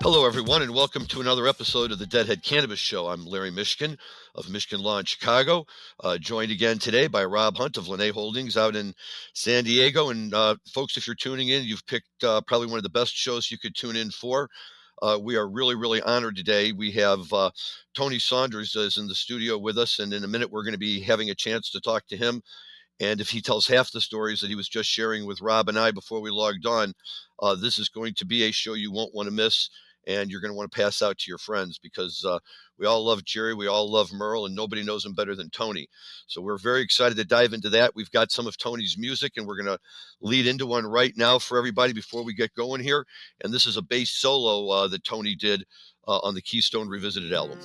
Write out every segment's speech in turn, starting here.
Hello, everyone, and welcome to another episode of the Deadhead Cannabis Show. I'm Larry Mishkin of Mishkin Law in Chicago, joined again today by Rob Hunt of Lene Holdings out in San Diego. And folks, if you're tuning in, you've picked probably one of the best shows you could tune in for. We are really, really honored today. We have Tony Saunders is in the studio with us, and in a minute we're going to be having a chance to talk to him. And if he tells half the stories that he was just sharing with Rob and I before we logged on, this is going to be a show you won't want to miss. And you're going to want to pass out to your friends because we all love Jerry, we all love Merl, and nobody knows him better than Tony. So we're very excited to dive into that. We've got some of Tony's music, and we're going to lead into one right now for everybody before we get going here. And this is a bass solo that Tony did on the Keystone Revisited album.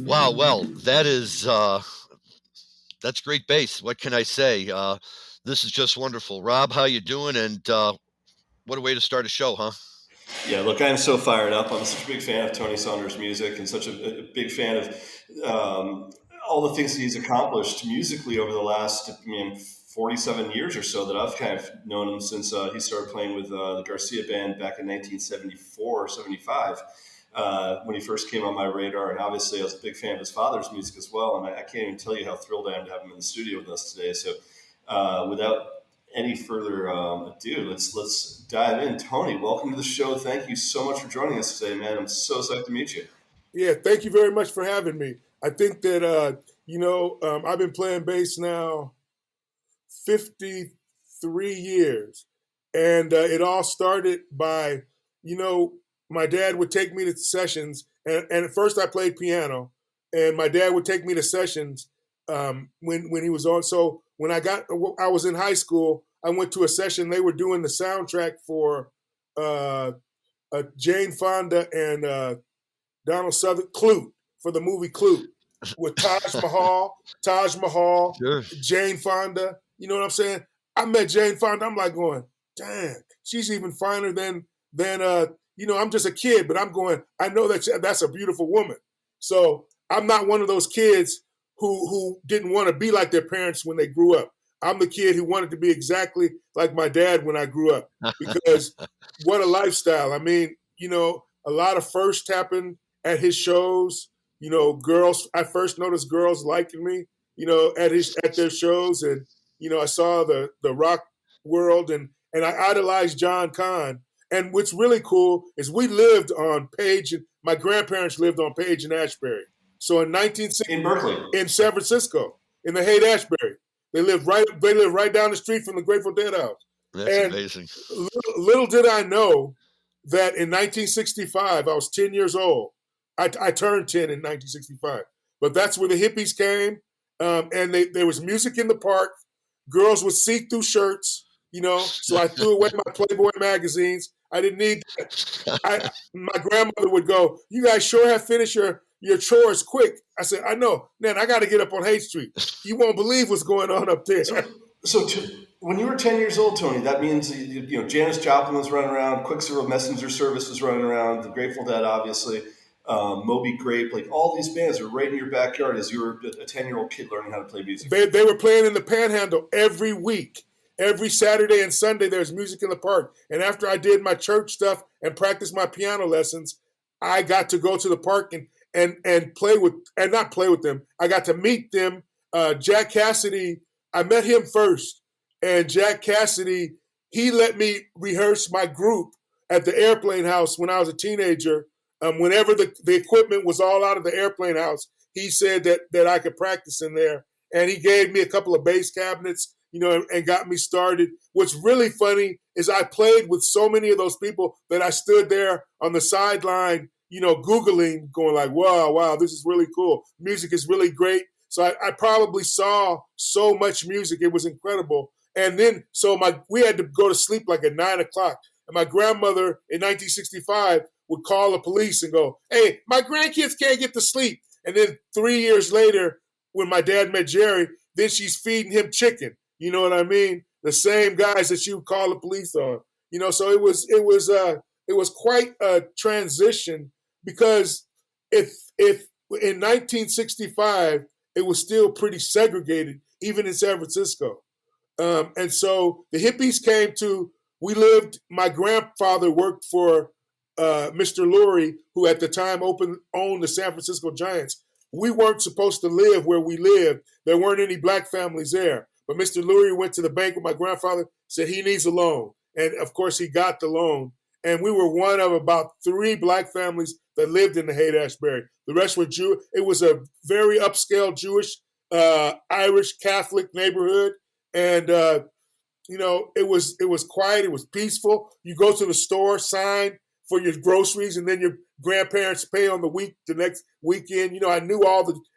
Wow, well, that's great bass. What can I say? This is just wonderful. Rob, how you doing? And what a way to start a show, huh? Yeah, look, I'm so fired up. I'm such a big fan of Tony Saunders' music and such a big fan of all the things that he's accomplished musically over the last, 47 years or so that I've kind of known him since he started playing with the Garcia band back in 1974 or 75 when he first came on my radar. And obviously I was a big fan of his father's music as well. And I can't even tell you how thrilled I am to have him in the studio with us today. So without any further ado, let's dive in. Tony, welcome to the show. Thank you so much for joining us today, man. I'm so psyched to meet you. Yeah, thank you very much for having me. I think that, I've been playing bass now 53 years. And it all started by, my dad would take me to sessions. And at first I played piano. And my dad would take me to sessions when he was on. So when I was in high school, I went to a session. They were doing the soundtrack for Jane Fonda and Donald Sutherland, Clute, for the movie Clute, with Taj Mahal, Sure. Jane Fonda. You know what I'm saying? I met Jane Fonda. I'm like going, dang, she's even finer than I'm just a kid, but I'm going, I know that's a beautiful woman. So I'm not one of those kids who didn't want to be like their parents when they grew up. I'm the kid who wanted to be exactly like my dad when I grew up, because what a lifestyle. I mean, a lot of firsts happened at his shows. Girls, I first noticed girls liking me, at their shows. And, I saw the rock world and I idolized John Conn. And what's really cool is we lived on Page, and my grandparents lived on Page and Ashbury. So in 1960, In Berkeley, in San Francisco, in the Haight-Ashbury, they lived right down the street from the Grateful Dead house. That's amazing. Little did I know that in 1965, I was 10 years old. I turned 10 in 1965. But that's where the hippies came, and there was music in the park. Girls with see-through shirts, so I threw away my Playboy magazines. I didn't need that. My grandmother would go, "You guys sure have finished your chores quick." I said, "I know. Man, I got to get up on Haight Street. You won't believe what's going on up there." So when you were 10 years old, Tony, that means, Janis Joplin was running around, Quicksilver Messenger Service was running around, the Grateful Dead, obviously, Moby Grape, like all these bands are right in your backyard as you were a 10-year-old kid learning how to play music. They were playing in the Panhandle every week. Every Saturday and Sunday, there's music in the park. And after I did my church stuff and practiced my piano lessons, I got to go to the park and play with, and not play with them. I got to meet them. Jack Cassidy, I met him first. And Jack Cassidy, he let me rehearse my group at the Airplane House when I was a teenager. Whenever the equipment was all out of the Airplane House, he said that I could practice in there. And he gave me a couple of bass cabinets, and got me started. What's really funny is I played with so many of those people that I stood there on the sideline, Googling, going like, wow, this is really cool. Music is really great. So I probably saw so much music. It was incredible. And then, we had to go to sleep like at 9 o'clock. And my grandmother in 1965 would call the police and go, "Hey, my grandkids can't get to sleep." And then 3 years later, when my dad met Jerry, then she's feeding him chicken. You know what I mean? The same guys that she would call the police on. So it was quite a transition, because if in 1965 it was still pretty segregated, even in San Francisco. And so the hippies came to. My grandfather worked for Mr. Lurie, who at the time owned the San Francisco Giants. We weren't supposed to live where we lived. There weren't any black families there. But Mr. Lurie went to the bank with my grandfather, said he needs a loan. And of course he got the loan. And we were one of about 3 black families that lived in the Haight-Ashbury. The rest were Jew. It was a very upscale Jewish, Irish Catholic neighborhood. And it was quiet. It was peaceful. You go to the store, sign for your groceries, and then your grandparents pay on the next weekend. I knew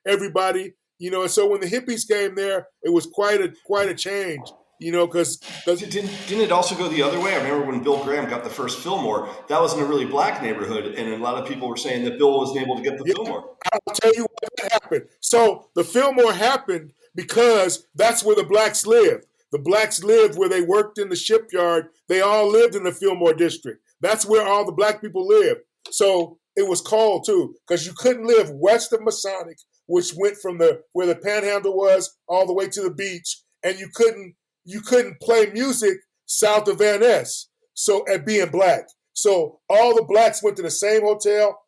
everybody. And so when the hippies came there, it was quite a change. Because didn't it also go the other way? I remember when Bill Graham got the first Fillmore, that was in a really black neighborhood, and a lot of people were saying that Bill wasn't able to get the Fillmore. I'll tell you what happened. So the Fillmore happened because that's where the blacks lived. The blacks lived where they worked in the shipyard. They all lived in the Fillmore district. That's where all the black people lived. So it was called too, because you couldn't live west of Masonic, which went from where the Panhandle was all the way to the beach, and you couldn't play music south of Van Ness. So at being black, so all the blacks went to the same hotel.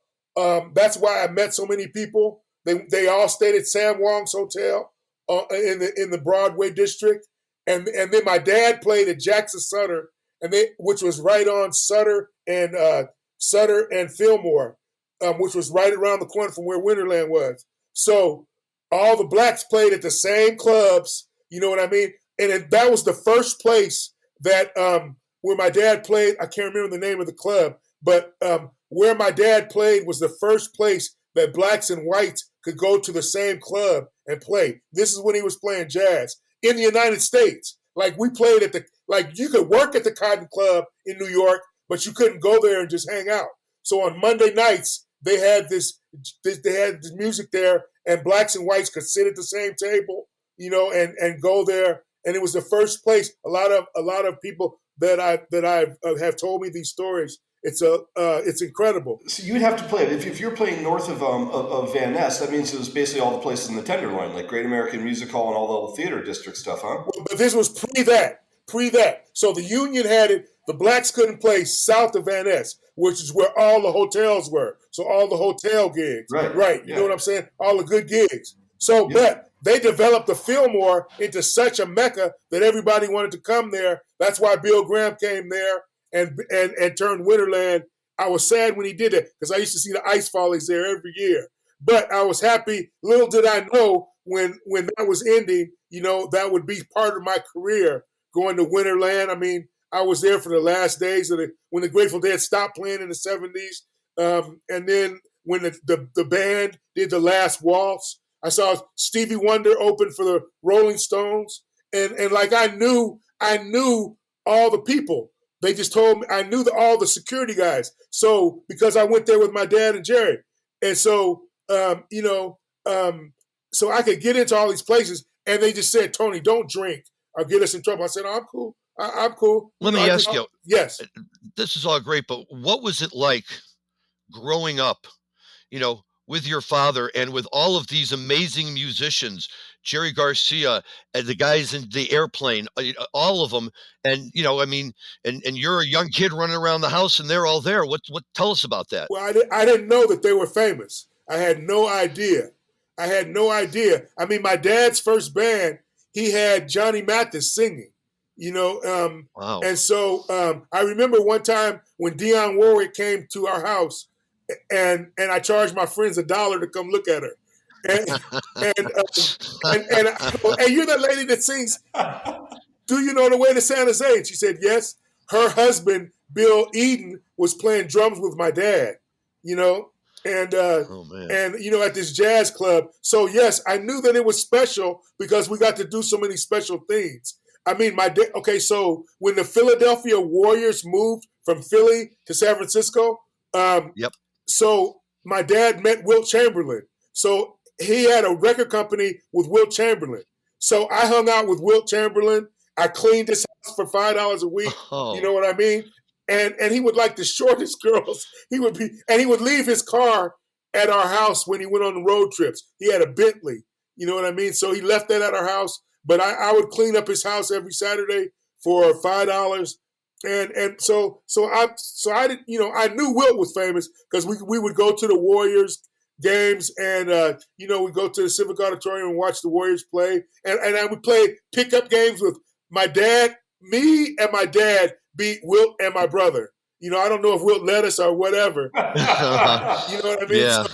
That's why I met so many people. They all stayed at Sam Wong's hotel in the Broadway district. And then my dad played at Jackson Sutter, which was right on Sutter and Fillmore, which was right around the corner from where Winterland was. So all the blacks played at the same clubs. You know what I mean? And that was the first place that where my dad played. I can't remember the name of the club, but where my dad played was the first place that blacks and whites could go to the same club and play. This is when he was playing jazz. In the United States, we played you could work at the Cotton Club in New York, but you couldn't go there and just hang out. So on Monday nights, they had this music there, and blacks and whites could sit at the same table, and go there. And it was the first place. A lot of people that I have told me these stories. It's incredible. So you would have to play if you're playing north of Van Ness. That means it was basically all the places in the Tenderloin, like Great American Music Hall and all the theater district stuff, huh? Well, but this was pre that. So the Union had it. The blacks couldn't play south of Van Ness, which is where all the hotels were. So all the hotel gigs, right? You know what I'm saying? All the good gigs. So, but they developed the Fillmore into such a mecca that everybody wanted to come there. That's why Bill Graham came there and turned Winterland. I was sad when he did it because I used to see the Ice Follies there every year. But I was happy. Little did I know when that was ending, that would be part of my career, going to Winterland. I mean, I was there for the last days when the Grateful Dead stopped playing in the 70s. And then when the band did the last waltz, I saw Stevie Wonder open for the Rolling Stones. And I knew all the people. They just told me I knew all the security guys. So because I went there with my dad and Jerry, and so so I could get into all these places, and they just said, "Tony, don't drink or get us in trouble." I said, "Oh, I'm cool. I'm cool." Let me ask you. Yes, this is all great, but what was it like growing up? With your father and with all of these amazing musicians, Jerry Garcia and the guys in the Airplane, all of them. And, and you're a young kid running around the house and they're all there. Tell us about that. Well, I didn't know that they were famous. I had no idea. I mean, my dad's first band, he had Johnny Mathis singing, Wow. And so I remember one time when Dionne Warwick came to our house, and I charged my friends $1 to come look at her. And I go, "Hey, you're that lady that sings, do you know the way to San Jose?" And she said, "Yes." Her husband, Bill Eden, was playing drums with my dad, And Oh man. and at this jazz club. So yes, I knew that it was special because we got to do so many special things. I mean, okay. So when the Philadelphia Warriors moved from Philly to San Francisco, Yep. so my dad met Wilt Chamberlain. So he had a record company with Wilt Chamberlain. So I hung out with Wilt Chamberlain. I cleaned his house for $5 a week. Oh. You know what I mean? And he would like the shortest girls. He would leave his car at our house when he went on the road trips. He had a Bentley. You know what I mean? So he left that at our house. But I would clean up his house every Saturday for $5. And so I did, I knew Wilt was famous because we would go to the Warriors games and we'd go to the Civic Auditorium and watch the Warriors play. And I would play pickup games with my dad. Me and my dad beat Wilt and my brother. I don't know if Wilt let us or whatever. You know what I mean? Yeah.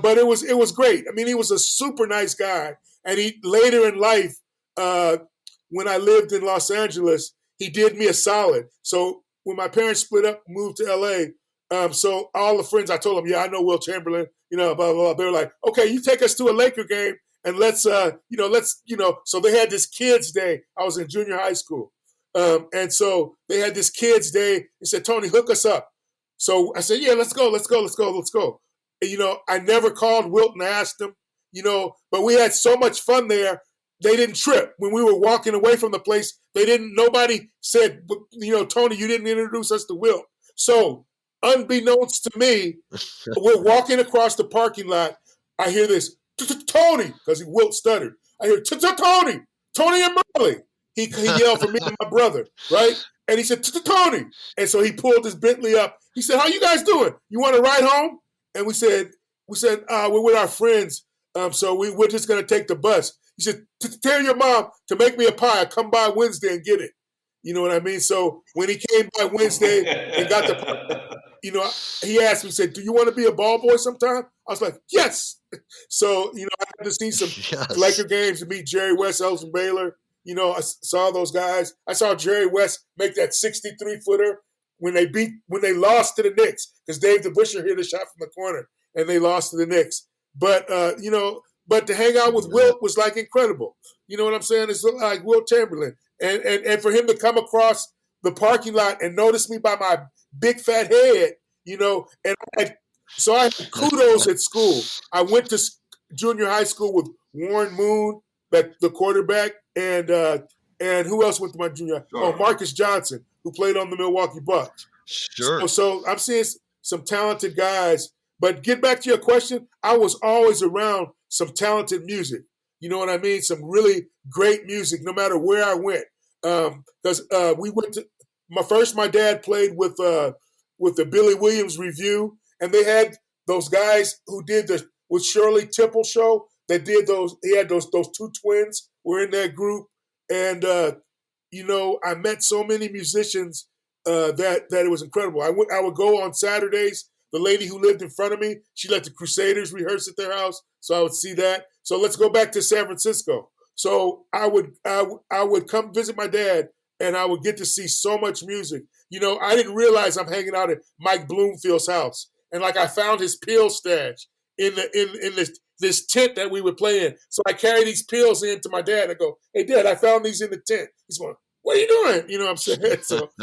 But it was great. I mean, he was a super nice guy. And he later in life, when I lived in Los Angeles, he did me a solid. So when my parents split up, moved to LA, so all the friends, I told them, yeah, I know Wilt Chamberlain, blah, blah, blah. They were like, okay, you take us to a Laker game and let's. So they had this kids day. I was in junior high school. And so they had this kids day. He said, Tony, hook us up. So I said, yeah, let's go. And, I never called Wilt and asked him, but we had so much fun there. They didn't trip. When we were walking away from the place, nobody said, Tony, you didn't introduce us to Wilt. So unbeknownst to me, we're walking across the parking lot. I hear this, Tony, because Wilt stuttered. I hear, Tony and Merle. He yelled for me and my brother, right? And he said, Tony. And so he pulled his Bentley up. He said, how you guys doing? You want to ride home? And we said, we're with our friends. So we're just going to take the bus. He said, tell your mom to make me a pie. I'll come by Wednesday and get it. You know what I mean? So when he came by Wednesday and got the pie, he asked me, he said, do you want to be a ball boy sometime? I was like, yes. So, I had to see some Laker games to meet Jerry West, Elton Baylor. I saw those guys. I saw Jerry West make that 63-footer when they lost to the Knicks because Dave DeBusschere hit a shot from the corner and they lost to the Knicks. But but to hang out with Wilt was like incredible. You know what I'm saying? It's like Wilt Chamberlain, and for him to come across the parking lot and notice me by my big fat head, and I had kudos at school. I went to junior high school with Warren Moon, the quarterback, and who else went to my junior high? Sure. Oh, Marcus Johnson, who played on the Milwaukee Bucks. Sure. So I'm seeing some talented guys. But get back to your question, I was always around some talented music. You know what I mean? Some really great music, no matter where I went. Because we went to my dad played with the Billy Williams Review, and they had those guys who did with Shirley Temple show. That did those. He had those two twins were in that group, and I met so many musicians that it was incredible. I would go on Saturdays. The lady who lived in front of me, she let the Crusaders rehearse at their house, so I would see that. So let's go back to San Francisco. So I would come visit my dad, and I would get to see so much music. I didn't realize I'm hanging out at Mike Bloomfield's house, and like I found his pill stash in this tent that we would play in. So I carry these pills in to my dad. I go, hey, Dad, I found these in the tent. He's going, what are you doing? You know what I'm saying?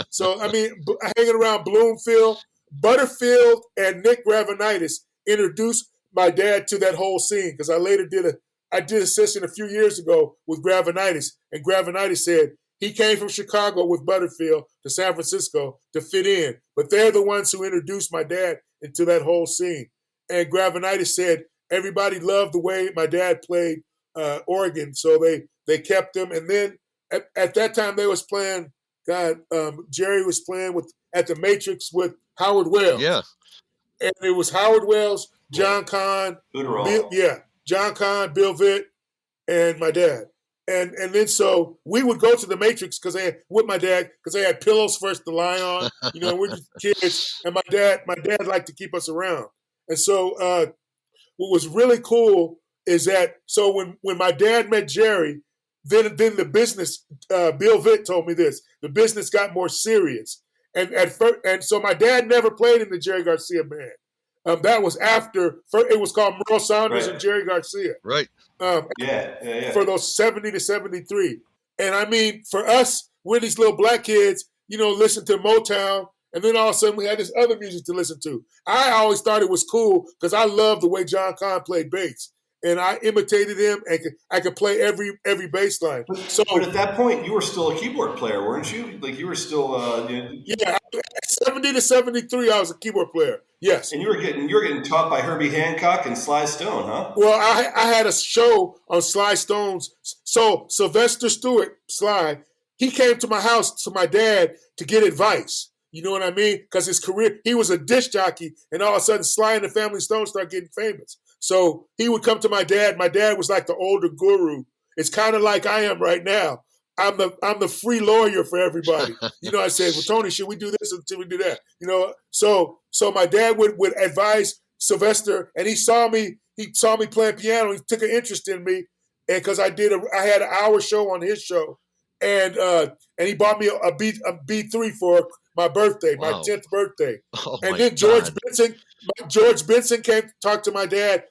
So I mean, hanging around Bloomfield, Butterfield, and Nick Gravenitis introduced my dad to that whole scene because I later did a session a few years ago with Gravenitis, and Gravenitis said he came from Chicago with Butterfield to San Francisco to fit in, but they're the ones who introduced my dad into that whole scene. And Gravenitis said everybody loved the way my dad played organ, so they kept him. And then at that time they was playing. Jerry was playing at the Matrix with Howard Wells. Yeah, and it was Howard Wells, John Kahn, John Kahn, Bill Vitt, and my dad. And then so we would go to the Matrix with my dad because they had pillows for us to lie on. We're just kids, and my dad liked to keep us around. And so what was really cool is that when my dad met Jerry, then the business, Bill Vitt told me this, the business got more serious. And so my dad never played in the Jerry Garcia band. That was after, it was called Merl Saunders Right. and Jerry Garcia. Right. Yeah. For those 70 to 73. And I mean, for us, we're these little black kids, listen to Motown, and then all of a sudden we had this other music to listen to. I always thought it was cool because I loved the way John Conn played bass. And I imitated him, and I could play every bass line. But at that point, you were still a keyboard player, weren't you? Like you were still. Yeah, 70 to 73, I was a keyboard player. Yes. And you were getting taught by Herbie Hancock and Sly Stone, huh? Well, I had a show on Sly Stone's. So Sylvester Stewart, Sly, he came to my house to my dad to get advice. You know what I mean? Because his career, he was a disc jockey, and all of a sudden Sly and the Family Stone started getting famous. So he would come to my dad. My dad was like the older guru. It's kind of like I am right now. I'm the free lawyer for everybody. I said, well, Tony, should we do this or should we do that? So my dad would advise Sylvester, and he saw me playing piano. He took an interest in me, and because I had an hour show on his show, and he bought me a B3 for my birthday, my 10th birthday. Oh, and then George Benson came to talk to my dad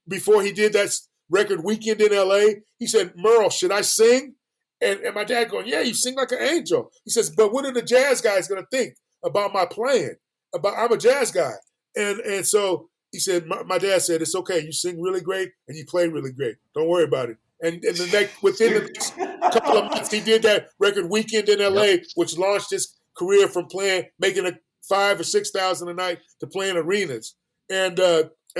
before he did that record Weekend in L.A. He said, Merl, should I sing? And my dad going, yeah, you sing like an angel. He says, but what are the jazz guys going to think about my playing? I'm a jazz guy. And so he said, my dad said, it's okay. You sing really great and you play really great. Don't worry about it. And within the next couple of months, he did that record Weekend in L.A., which launched his career from making $5,000 or $6,000 a night to playing arenas. And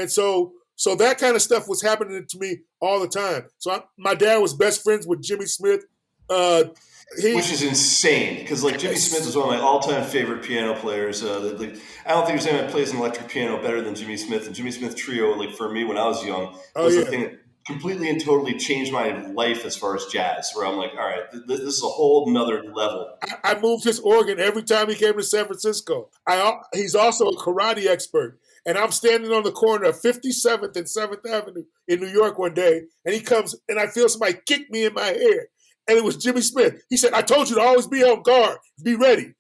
so that kind of stuff was happening to me all the time. So my dad was best friends with Jimmy Smith. Which is insane because Jimmy Smith is one of my all-time favorite piano players. I don't think there's anyone that plays an electric piano better than Jimmy Smith. And Jimmy Smith Trio, for me when I was young, was the thing that completely and totally changed my life as far as jazz. Where I'm like, all right, this is a whole nother level. I moved his organ every time he came to San Francisco. He's also a karate expert. And I'm standing on the corner of 57th and 7th Avenue in New York one day, and he comes, and I feel somebody kick me in my head. And it was Jimmy Smith. He said, I told you to always be on guard. Be ready.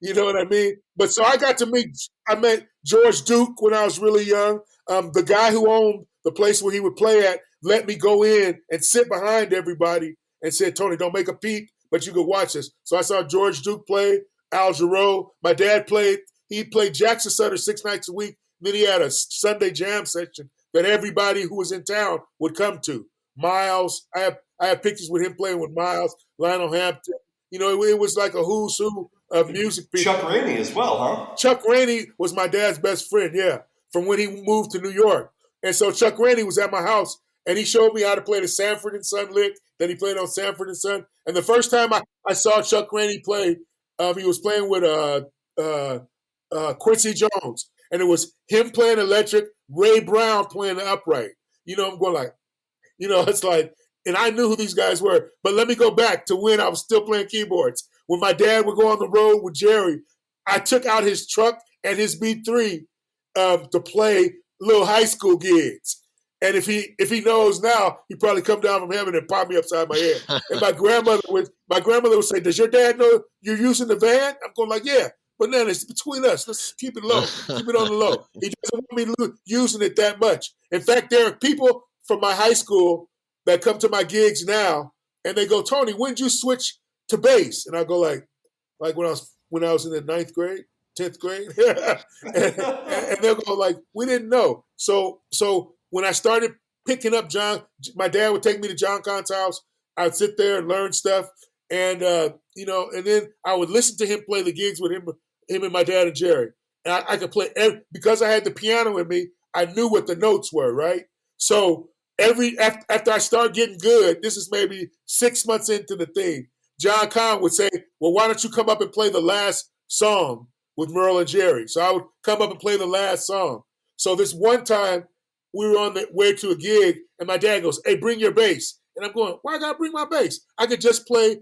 You know what I mean? But so I met George Duke when I was really young. The guy who owned the place where he would play at let me go in and sit behind everybody and said, Tony, don't make a peep, but you could watch us. So I saw George Duke play, Al Jarreau. My dad played Jackson Sutter 6 nights a week. Then he had a Sunday jam session that everybody who was in town would come to. Miles, I have pictures with him playing with Miles, Lionel Hampton. It was like a who's who of music people. Chuck Rainey as well, huh? Chuck Rainey was my dad's best friend, yeah, from when he moved to New York. And so Chuck Rainey was at my house, and he showed me how to play the Sanford and Son lick that he played on Sanford and Son. And the first time I saw Chuck Rainey play, he was playing with Quincy Jones. And it was him playing electric, Ray Brown playing the upright. I'm going like, it's like, and I knew who these guys were. But let me go back to when I was still playing keyboards. When my dad would go on the road with Jerry, I took out his truck and his B3 to play little high school gigs. And if he knows now, he'd probably come down from heaven and pop me upside my head. And my grandmother would say, does your dad know you're using the van? I'm going like, yeah. But then it's between us. Let's keep it low. Keep it on the low. He doesn't want me using it that much. In fact, there are people from my high school that come to my gigs now, and they go, Tony, when did you switch to bass? And I go like when I was in the 9th grade, 10th grade, and they'll go like, we didn't know. So when I started picking up my dad would take me to John Conn's house. I'd sit there and learn stuff, and and then I would listen to him play the gigs with him and my dad and Jerry. And I could play because I had the piano in me. I knew what the notes were, right? So after I started getting good, this is maybe 6 months into the thing, John Conn would say, well, why don't you come up and play the last song with Merl and Jerry? So I would come up and play the last song. So this one time we were on the way to a gig, and my dad goes, hey, bring your bass. And I'm going, why I gotta bring my bass? I could just play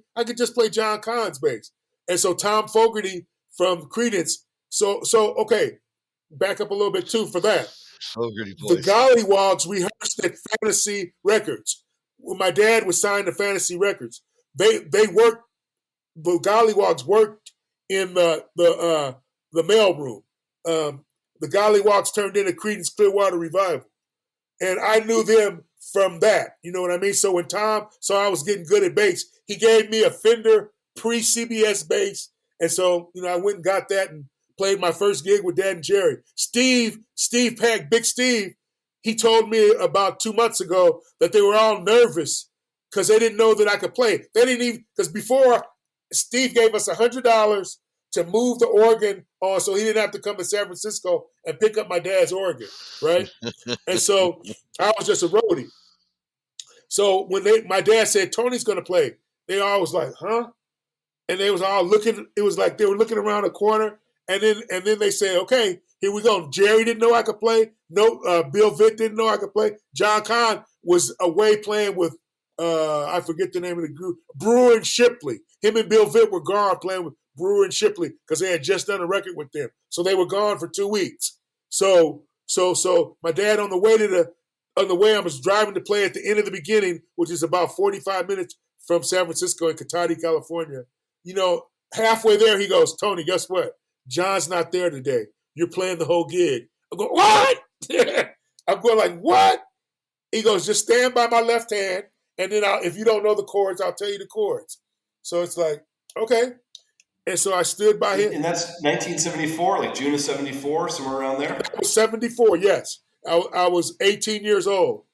John Conn's bass. And so Tom Fogerty from Creedence. So okay, back up a little bit too for that. Fogerty voice. The Gollywogs rehearsed at Fantasy Records. When my dad was signed to Fantasy Records, they worked. The Gollywogs worked in the mailroom. the Gollywalks turned into Creedence Clearwater Revival. And I knew them from that. You know what I mean? So when Tom saw I was getting good at bass, he gave me a Fender pre-CBS bass. And so, I went and got that and played my first gig with Dad and Jerry. Steve Peck, Big Steve, he told me about 2 months ago that they were all nervous because they didn't know that I could play. They didn't even, because before Steve gave us $100 to move the organ on so he didn't have to come to San Francisco and pick up my dad's organ, right? And so I was just a roadie. So when my dad said, Tony's going to play, they all was like, huh? And they was all looking, it was like they were looking around the corner, and then they said, okay, here we go. Jerry didn't know I could play. No, Bill Vitt didn't know I could play. John Kahn was away playing with, I forget the name of the group, Brewer and Shipley. Him and Bill Vitt were gone playing with Brewer and Shipley because they had just done a record with them. So they were gone for 2 weeks. So my dad on the way I was driving to play at the end of the beginning, which is about 45 minutes from San Francisco in Cotati, California. Halfway there, he goes, Tony, guess what? John's not there today. You're playing the whole gig. I'm going, what? I'm going like, what? He goes, just stand by my left hand, and then if you don't know the chords, I'll tell you the chords. So it's like, okay. And so I stood by him. And that's 1974, like June of 74, somewhere around there? That was 74, yes. I was 18 years old.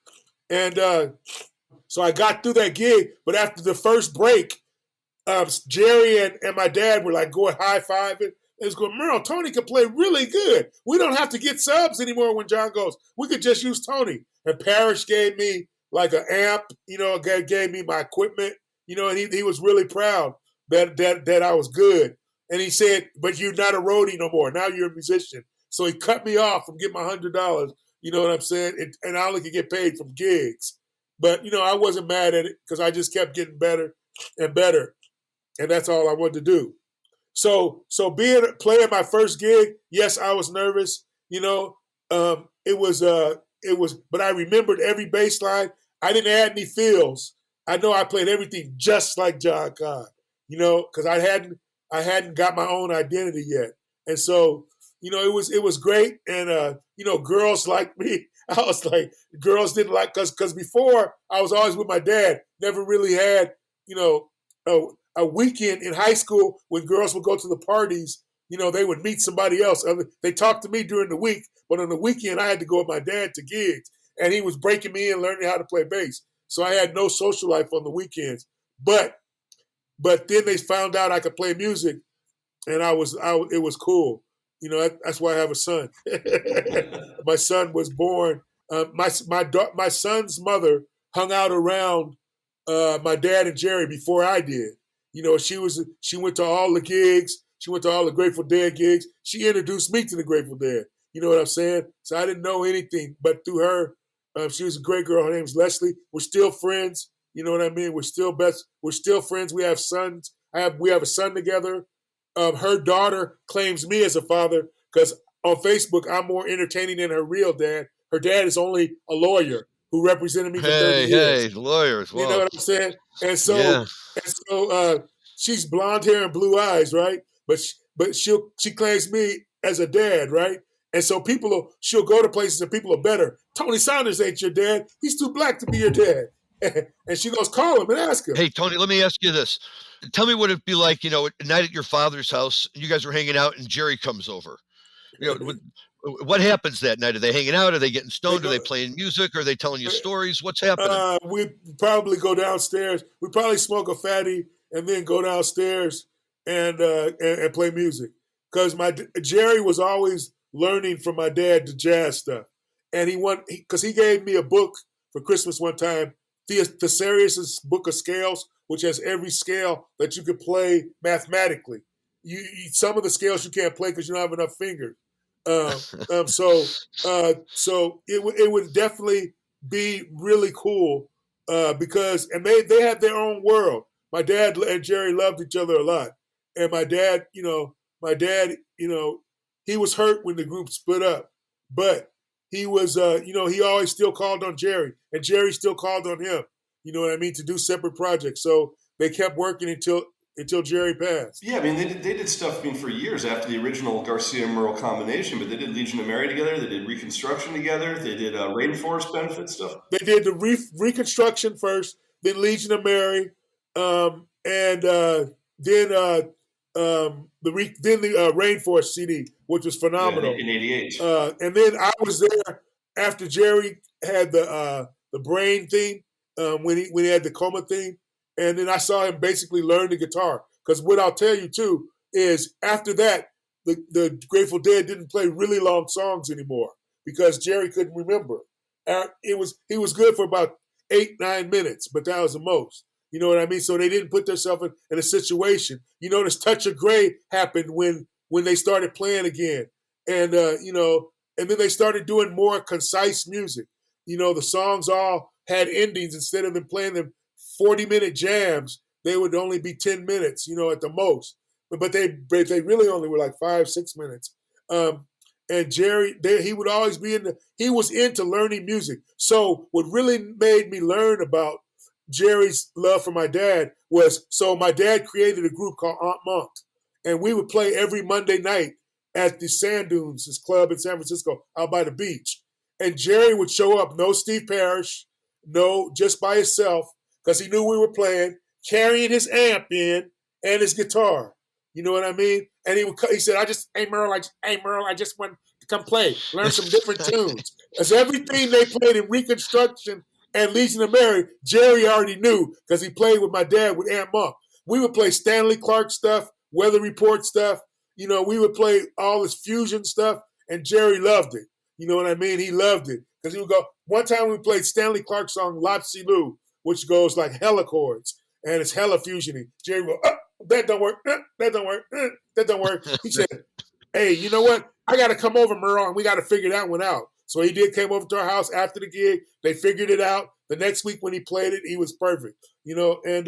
And so I got through that gig, but after the first break, Jerry and my dad were like going high-fiving. They was going, Merl, Tony can play really good. We don't have to get subs anymore when John goes. We could just use Tony. And Parrish gave me like an amp, gave me my equipment, and he was really proud that I was good. And he said, but you're not a roadie no more. Now you're a musician. So he cut me off from getting my $100. You know what I'm saying? And I only could get paid from gigs. But, I wasn't mad at it because I just kept getting better and better. And that's all I wanted to do. So playing my first gig, yes, I was nervous. It was, but I remembered every bass line. I didn't add any fills. I know I played everything just like John Kahn, because I hadn't got my own identity yet. And so, it was great. And, girls liked me. I was like, girls didn't like, because before I was always with my dad, never really had, a weekend in high school when girls would go to the parties, they would meet somebody else. They talked to me during the week, but on the weekend I had to go with my dad to gigs, and he was breaking me in, learning how to play bass. So I had no social life on the weekends. But then they found out I could play music, and it was cool. That's why I have a son. My son was born. My son's mother hung out around my dad and Jerry before I did. She went to all the gigs. She went to all the Grateful Dead gigs. She introduced me to the Grateful Dead. You know what I'm saying? So I didn't know anything, but through her, she was a great girl. Her name's Leslie. We're still friends. You know what I mean? We're still best. We're still friends. We have sons. We have a son together. Her daughter claims me as a father because on Facebook I'm more entertaining than her real dad. Her dad is only a lawyer who represented me for 30 years. Hey, lawyers. Wow. You know what I'm saying? And so, she's blonde hair and blue eyes, right? But she claims me as a dad, right? And so she'll go to places and people are better. Tony Saunders ain't your dad. He's too black to be your dad. And she goes, call him and ask him. Hey, Tony, let me ask you this. Tell me what it'd be like, a night at your father's house, you guys are hanging out and Jerry comes over. What happens that night? Are they hanging out? Are they getting stoned? Are they playing music? Are they telling you stories? What's happening? We probably go downstairs. We probably smoke a fatty and then go downstairs and play music. Because Jerry was always learning from my dad the jazz stuff. And because he gave me a book for Christmas one time, Thesarius' Book of Scales, which has every scale that you could play mathematically. Some of the scales you can't play because you don't have enough fingers. So it would definitely be really cool because they had their own world. My dad and Jerry loved each other a lot, and my dad, he was hurt when the group split up, but he was, he always still called on Jerry, and Jerry still called on him. You know what I mean, to do separate projects. So they kept working until until Jerry passed. Yeah, I mean, they did stuff, I mean, for years after the original Garcia-Merl combination, but they did Legion of Mary together, they did Reconstruction together, they did Rainforest Benefit stuff. They did the Reconstruction first, then Legion of Mary, and then the Rainforest CD, which was phenomenal. Yeah, in '88. And then I was there after Jerry had the brain thing, when he had the coma thing, and then I saw him basically learn the guitar. Because what I'll tell you too is after that, the Grateful Dead didn't play really long songs anymore because Jerry couldn't remember. He was good for about 8-9 minutes, but that was the most. You know what I mean? So they didn't put themselves in a situation. You notice Touch of Grey happened when they started playing again. And, and then they started doing more concise music. You know, the songs all had endings. Instead of them playing them 40-minute jams, they would only be 10 minutes, at the most. But they really only were like 5-6 minutes. And Jerry, he would always be he was into learning music. So what really made me learn about Jerry's love for my dad was, so my dad created a group called Aunt Monk. And we would play every Monday night at the Sand Dunes, this club in San Francisco, out by the beach. And Jerry would show up, no Steve Parrish, no, just by himself, because he knew we were playing, carrying his amp in and his guitar. You know what I mean? And he said, hey Merl, I just want to come play, learn some different tunes. Because everything they played in Reconstruction and Legion of Mary, Jerry already knew because he played with my dad with Aunt Monk. We would play Stanley Clarke stuff, Weather Report stuff. We would play all this fusion stuff, and Jerry loved it. You know what I mean? He loved it. Because he would go, one time we played Stanley Clarke's song, Lopsy Lou, which goes like hella chords, and it's hella fusiony. Jerry would go, that don't work, that don't work, that don't work. He said, hey, you know what? I got to come over, Merl, and we got to figure that one out. So he came over to our house after the gig. They figured it out. The next week when he played it, he was perfect. And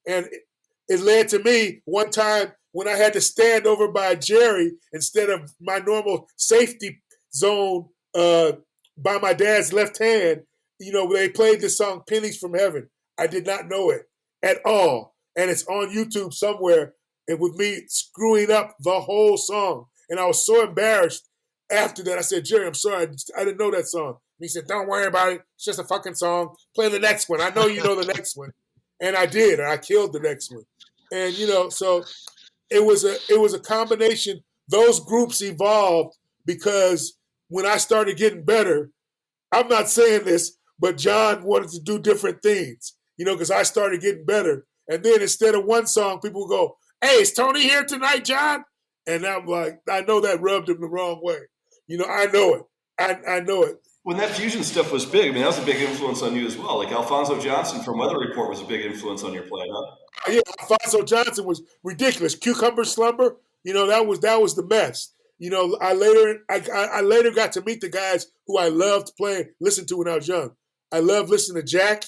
it led to me one time when I had to stand over by Jerry instead of my normal safety zone by my dad's left hand. They played this song, Pennies from Heaven. I did not know it at all. And it's on YouTube somewhere, and with me screwing up the whole song. And I was so embarrassed after that. I said, Jerry, I'm sorry. I didn't know that song. And he said, don't worry about it. It's just a fucking song. Play the next one. I know you know the next one. And I did. And I killed the next one. And, so it was a combination. Those groups evolved because when I started getting better, I'm not saying this, but John wanted to do different things, because I started getting better. And then instead of one song, people would go, hey, is Tony here tonight, John? And I'm like, I know that rubbed him the wrong way. I know it. I know it. When that fusion stuff was big, I mean, that was a big influence on you as well. Like Alphonso Johnson from Weather Report was a big influence on your playing, huh? Yeah, Alphonso Johnson was ridiculous. Cucumber Slumber, that was the best. I later got to meet the guys who I loved listen to when I was young. I loved listening to Jack.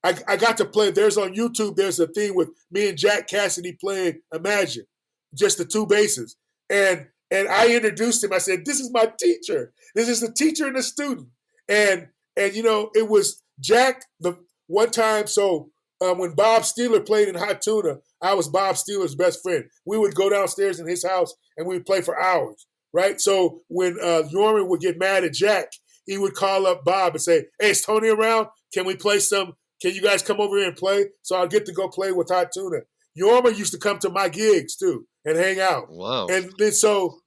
I got to play. There's on YouTube. There's a thing with me and Jack Cassidy playing Imagine, just the two basses. And I introduced him. I said, "This is my teacher. This is the teacher and the student." And it was Jack the one time. So when Bob Steeler played in Hot Tuna, I was Bob Steeler's best friend. We would go downstairs in his house and we would play for hours. Right. So when Norman would get mad at Jack, he would call up Bob and say, "Hey, is Tony around? Can we play some? Can you guys come over here and play?" So I'll get to go play with Hot Tuna. Yorma used to come to my gigs too and hang out. Wow. And then so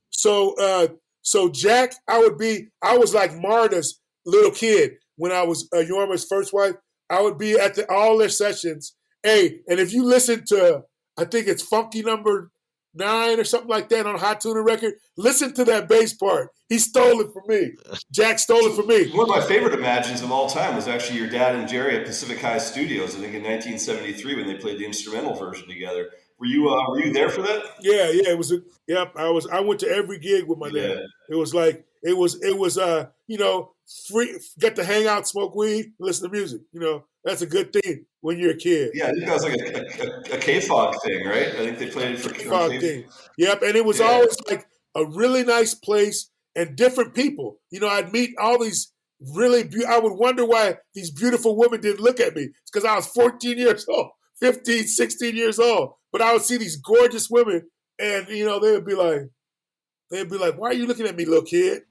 Jack, I was like Marta's little kid when I was Yorma's first wife. I would be at all their sessions. Hey, and if you listen to, I think it's Funky Number 9 or something like that on Hot Tuna record, listen to that bass part. He stole it from me. Jack stole it from me. One of my favorite imagines of all time was actually your dad and Jerry at Pacific High Studios, I think in 1973 when they played the instrumental version together. Were you there for that? Yeah, it was I went to every gig with my dad. It was free, get to hang out, smoke weed, listen to music. That's a good thing when you're a kid. Yeah, I think that was like a K-Fog thing, right? I think they played it for K-Fog thing. Yep, and it was always like a really nice place and different people. I'd meet all these really I would wonder why these beautiful women didn't look at me. It's because I was 14 years old. 15, 16 years old. But I would see these gorgeous women, and they'd be like, "Why are you looking at me, little kid?"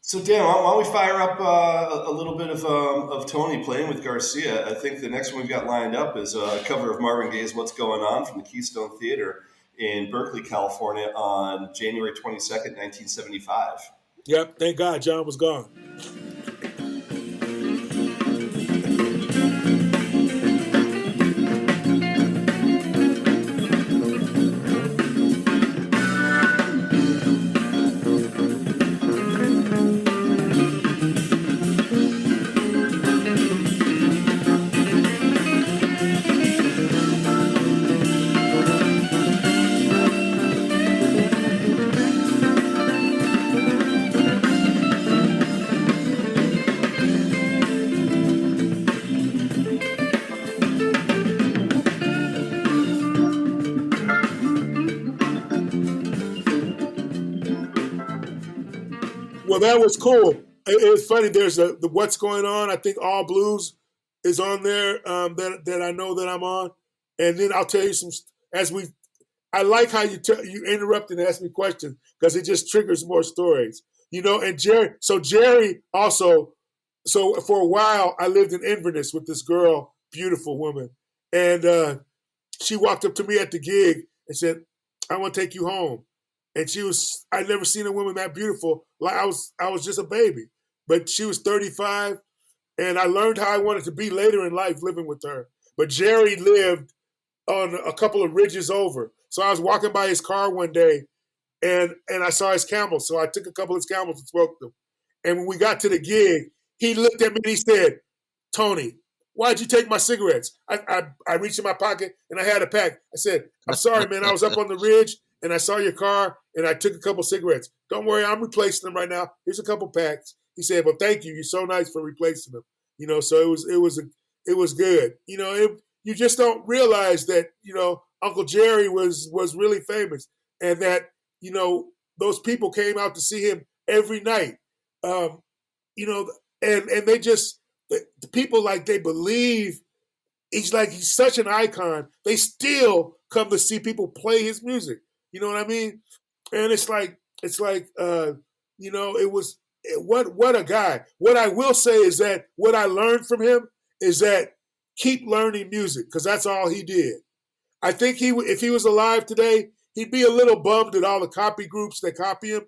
So Dan, why don't we fire up a little bit of Tony playing with Garcia? I think the next one we've got lined up is a cover of Marvin Gaye's "What's Going On" from the Keystone Theater in Berkeley, California, on January 22nd, 1975. Yep, thank God John was gone. Well, that was cool. It was funny. There's the What's Going On. I think All Blues is on there that I know that I'm on. And then I'll tell you I like how you interrupt and ask me questions because it just triggers more stories. And Jerry also, so for a while I lived in Inverness with this girl, beautiful woman. And she walked up to me at the gig and said, "I want to take you home." And I'd never seen a woman that beautiful. Like I was just a baby, but she was 35, and I learned how I wanted to be later in life living with her. But Jerry lived on a couple of ridges over. So I was walking by his car one day, and I saw his camels. So I took a couple of his camels and smoked them. And when we got to the gig, he looked at me and he said, "Tony, why'd you take my cigarettes?" I reached in my pocket and I had a pack. I said, "I'm sorry, man. I was up on the ridge and I saw your car and I took a couple cigarettes. Don't worry, I'm replacing them right now. Here's a couple packs." He said, "Well, thank you. You're so nice for replacing them." So it was good. You just don't realize that, Uncle Jerry was really famous, and that, those people came out to see him every night. And they just, the people, like, they believe he's such an icon. They still come to see people play his music. You know what I mean? And it was, what a guy. What I will say is that what I learned from him is that keep learning music, because that's all he did. I think if he was alive today, he'd be a little bummed at all the copy groups that copy him,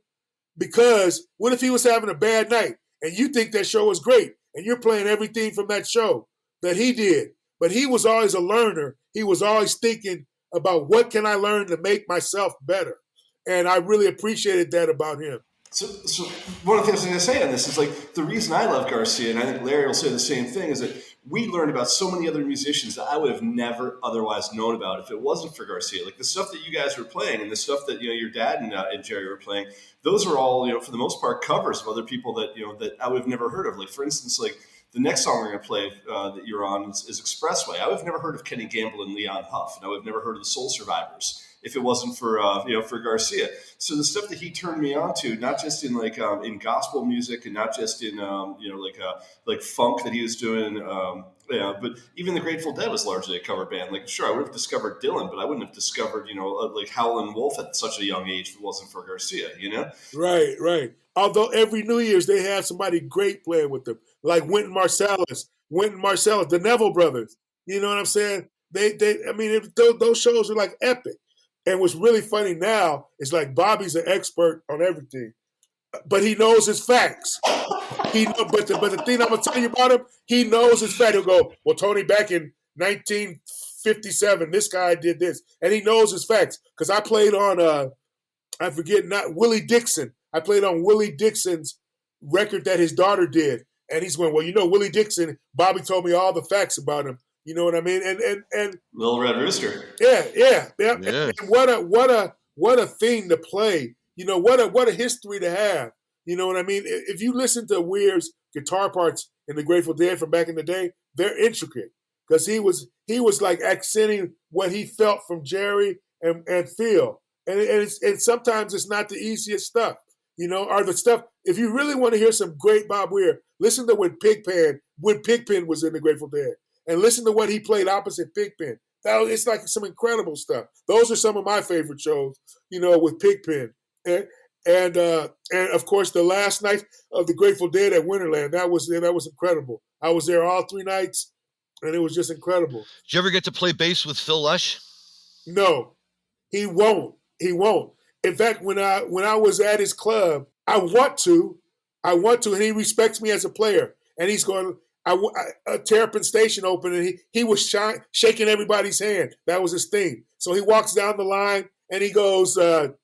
because what if he was having a bad night and you think that show was great and you're playing everything from that show that he did? But he was always a learner. He was always thinking about what can I learn to make myself better. And I really appreciated that about him. So one of the things I'm going to say on this is, like, the reason I love Garcia, and I think Larry will say the same thing, is that we learned about so many other musicians that I would have never otherwise known about if it wasn't for Garcia. Like the stuff that you guys were playing and the stuff that, your dad and Jerry were playing, those are all, for the most part, covers of other people that, that I would have never heard of. Like, for instance, like the next song we're going to play that you're on is Expressway. I would have never heard of Kenny Gamble and Leon Huff, and I would have never heard of the Soul Survivors if it wasn't for for Garcia. So the stuff that he turned me on to, not just in in gospel music and not just in like funk that he was doing, but even the Grateful Dead was largely a cover band. Like, sure, I would have discovered Dylan, but I wouldn't have discovered like Howlin' Wolf at such a young age if it wasn't for Garcia. Right. Although every New Year's they have somebody great playing with them, like Wynton Marsalis, the Neville Brothers. You know what I'm saying? Those shows are like epic. And what's really funny now is, like, Bobby's an expert on everything, but he knows his facts. But the thing I'm gonna tell you about him, he knows his facts. He'll go, "Well, Tony, back in 1957, this guy did this," and he knows his facts. Because I played on, Willie Dixon. I played on Willie Dixon's record that his daughter did, and he's going, "Well, Willie Dixon. Bobby told me all the facts about him." You know what I mean? And Little Red Rooster. Yeah. And what a thing to play. What a history to have. You know what I mean? If you listen to Weir's guitar parts in the Grateful Dead from back in the day, they're intricate, because he was like accenting what he felt from Jerry and Phil. And sometimes it's not the easiest stuff. Or the stuff. If you really want to hear some great Bob Weir, listen to when Pigpen was in the Grateful Dead. And listen to what he played opposite Pigpen. It's like some incredible stuff. Those are some of my favorite shows, with Pigpen. And of course, the last night of the Grateful Dead at Winterland, that was incredible. I was there all 3 nights, and it was just incredible. Did you ever get to play bass with Phil Lesh? No, he won't. He won't. In fact, when I was at his club, I want to, and he respects me as a player. And he's going, a Terrapin Station opened, and he was shaking everybody's hand. That was his thing. So he walks down the line, and he goes, wait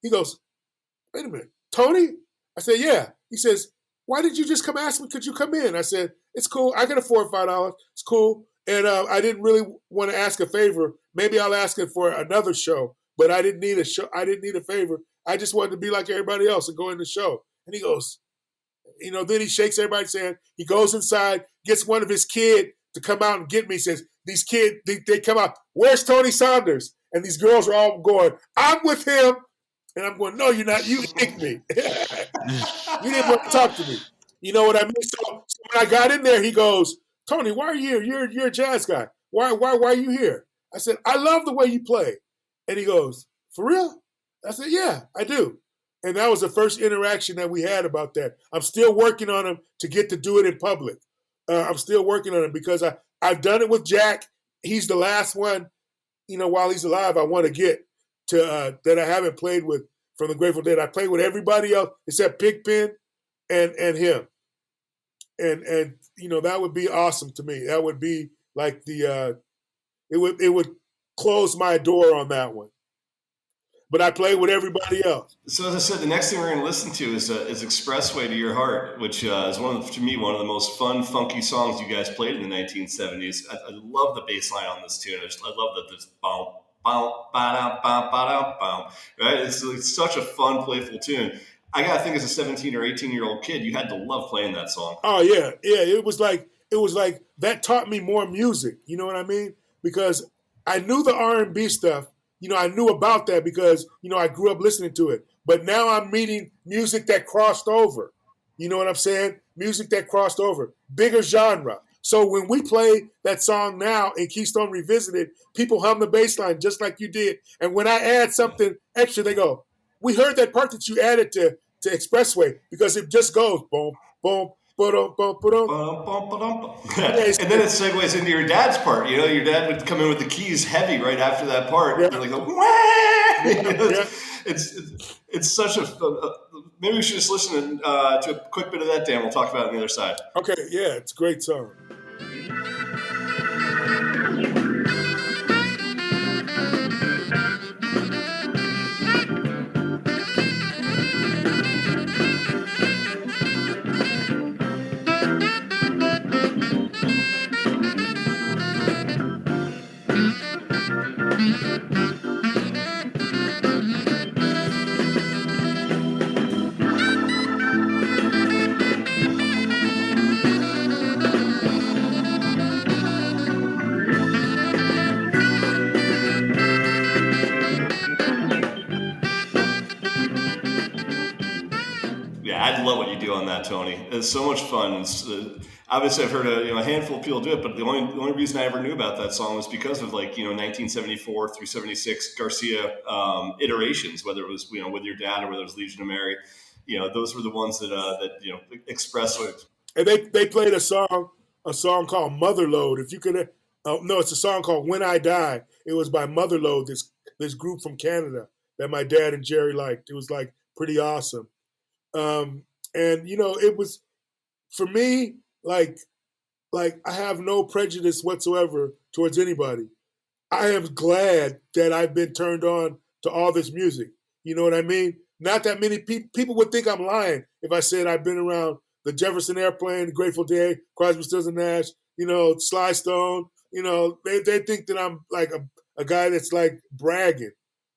a minute, Tony? I said, yeah. He says, why did you just come ask me, could you come in? I said, it's cool. I can afford $5. It's cool. And I didn't really want to ask a favor. Maybe I'll ask it for another show, but I didn't need a show. I didn't need a favor. I just wanted to be like everybody else and go in the show. And he goes, then he shakes everybody's hand. He goes inside, gets one of his kids to come out and get me. He says, these kids, they come out, where's Tony Saunders? And these girls are all going, I'm with him. And I'm going, no, you're not. You kicked me. You didn't want to talk to me. You know what I mean? So when I got in there, he goes, Tony, why are you here? You're a jazz guy. Why are you here? I said, I love the way you play. And he goes, for real? I said, yeah, I do. And that was the first interaction that we had about that. I'm still working on him to get to do it in public. I'm still working on it because I've done it with Jack. He's the last one, while he's alive, I want to get to that I haven't played with from the Grateful Dead. I played with everybody else except Pigpen and him. And that would be awesome to me. That would be like it would close my door on that one. But I played with everybody else. So as I said, the next thing we're going to listen to is Expressway to Your Heart, which is one of the most fun, funky songs you guys played in the 1970s. I love the bass line on this tune. I love that there's bow, bow, ba-da, ba, ba-da, bow, right? It's such a fun, playful tune. I got to think as a 17 or 18-year-old kid, you had to love playing that song. Oh, yeah. Yeah, it was like that taught me more music. You know what I mean? Because I knew the R&B stuff. I knew about that because, I grew up listening to it. But now I'm meeting music that crossed over. You know what I'm saying? Music that crossed over. Bigger genre. So when we play that song now in Keystone Revisited, people hum the bass line just like you did. And when I add something extra, they go, we heard that part that you added to Expressway because it just goes boom, boom, ba-dum, bum, ba-dum. And then it segues into your dad's part. Your dad would come in with the keys heavy right after that part. Yeah. And like, it's such a. Maybe we should just listen to a quick bit of that, Dan. We'll talk about it on the other side. Okay, yeah, it's a great song. I love what you do on that, Tony. It's so much fun. Obviously, I've heard a handful of people do it, but the only reason I ever knew about that song was because of 1974 through 76 Garcia iterations, whether it was with your dad or whether it was Legion of Mary. Those were the ones that expressed. And they played a song called Motherload. If you could, it's a song called When I Die. It was by Motherload, this group from Canada that my dad and Jerry liked. It was pretty awesome. And it was for me like I have no prejudice whatsoever towards anybody. I am glad that I've been turned on to all this music. You know what I mean? Not that many people would think I'm lying if I said I've been around the Jefferson Airplane, the Grateful Dead, Crosby, Stills and Nash, Sly Stone. They think that I'm like a guy that's like bragging,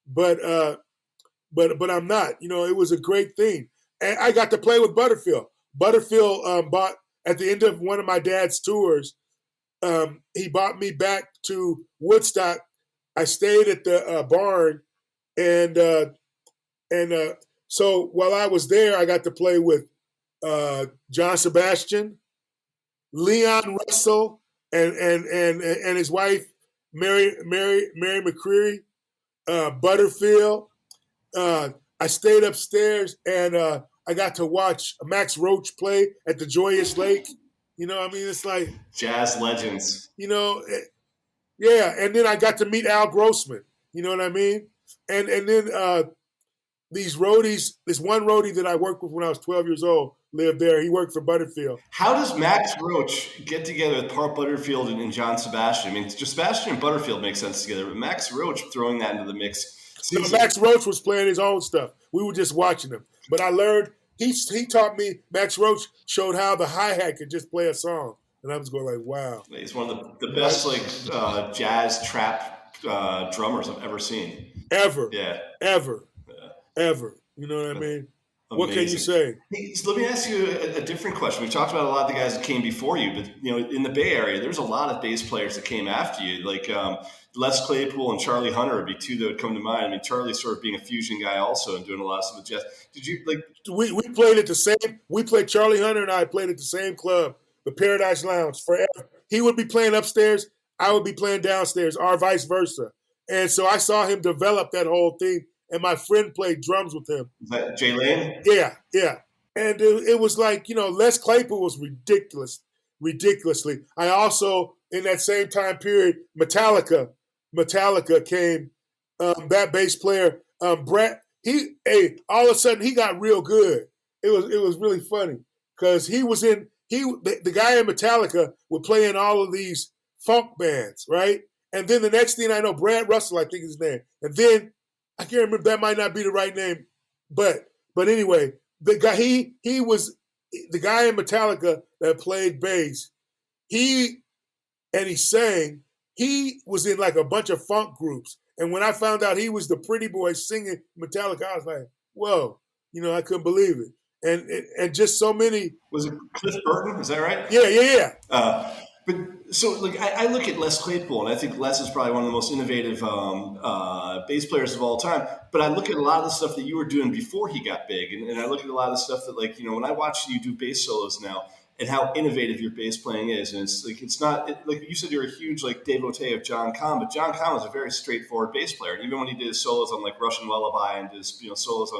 but I'm not. It was a great thing. And I got to play with Butterfield. Butterfield bought, at the end of one of my dad's tours, he bought me back to Woodstock. I stayed at the barn, and so while I was there, I got to play with John Sebastian, Leon Russell, and his wife, Mary McCreary, Butterfield. I stayed upstairs and I got to watch Max Roach play at the Joyous Lake. You know what I mean? It's like jazz legends. You know, yeah. And then I got to meet Al Grossman. You know what I mean? And then these roadies, this one roadie that I worked with when I was 12 years old lived there. He worked for Butterfield. How does Max Roach get together with Paul Butterfield and John Sebastian? I mean, just Sebastian and Butterfield make sense together, but Max Roach throwing that into the mix. No, Max Roach was playing his own stuff. We were just watching him. But I learned, he taught me, Max Roach showed how the hi-hat could just play a song. And I was going like, wow. He's one of the best jazz trap drummers I've ever seen. Ever. Yeah. Ever. Yeah. Ever. You know what I mean? Amazing. What can you say? Hey, so let me ask you a different question. We talked about a lot of the guys that came before you, but in the Bay Area, there's a lot of bass players that came after you, like Les Claypool and Charlie Hunter would be two that would come to mind. I mean, Charlie sort of being a fusion guy also and doing a lot of stuff with jazz. Did you like? We played at the same. We played Charlie Hunter and I played at the same club, the Paradise Lounge, forever. He would be playing upstairs, I would be playing downstairs, or vice versa. And so I saw him develop that whole thing. And my friend played drums with him. Is that Jay Lane? Yeah. And it was like, Les Claypool was ridiculously. I also, in that same time period, Metallica came, that bass player, Brett, all of a sudden he got real good. It was really funny because the guy in Metallica would play in all of these funk bands, right? And then the next thing I know, Brad Russell, I think is his name. And then I can't remember, that might not be the right name, but anyway, the guy he was the guy in Metallica that played bass. He sang. He was in like a bunch of funk groups, and when I found out he was the pretty boy singing Metallica, I was like, whoa, I couldn't believe it. And just so many. Was it Cliff Burton? Is that right? Yeah. But so, I look at Les Claypool, and I think Les is probably one of the most innovative bass players of all time. But I look at a lot of the stuff that you were doing before he got big, and I look at a lot of the stuff that, when I watch you do bass solos now, and how innovative your bass playing is, and it's not like you said you're a huge devotee of John Kahn, but John Kahn was a very straightforward bass player, and even when he did his solos on Russian Lullaby and his solos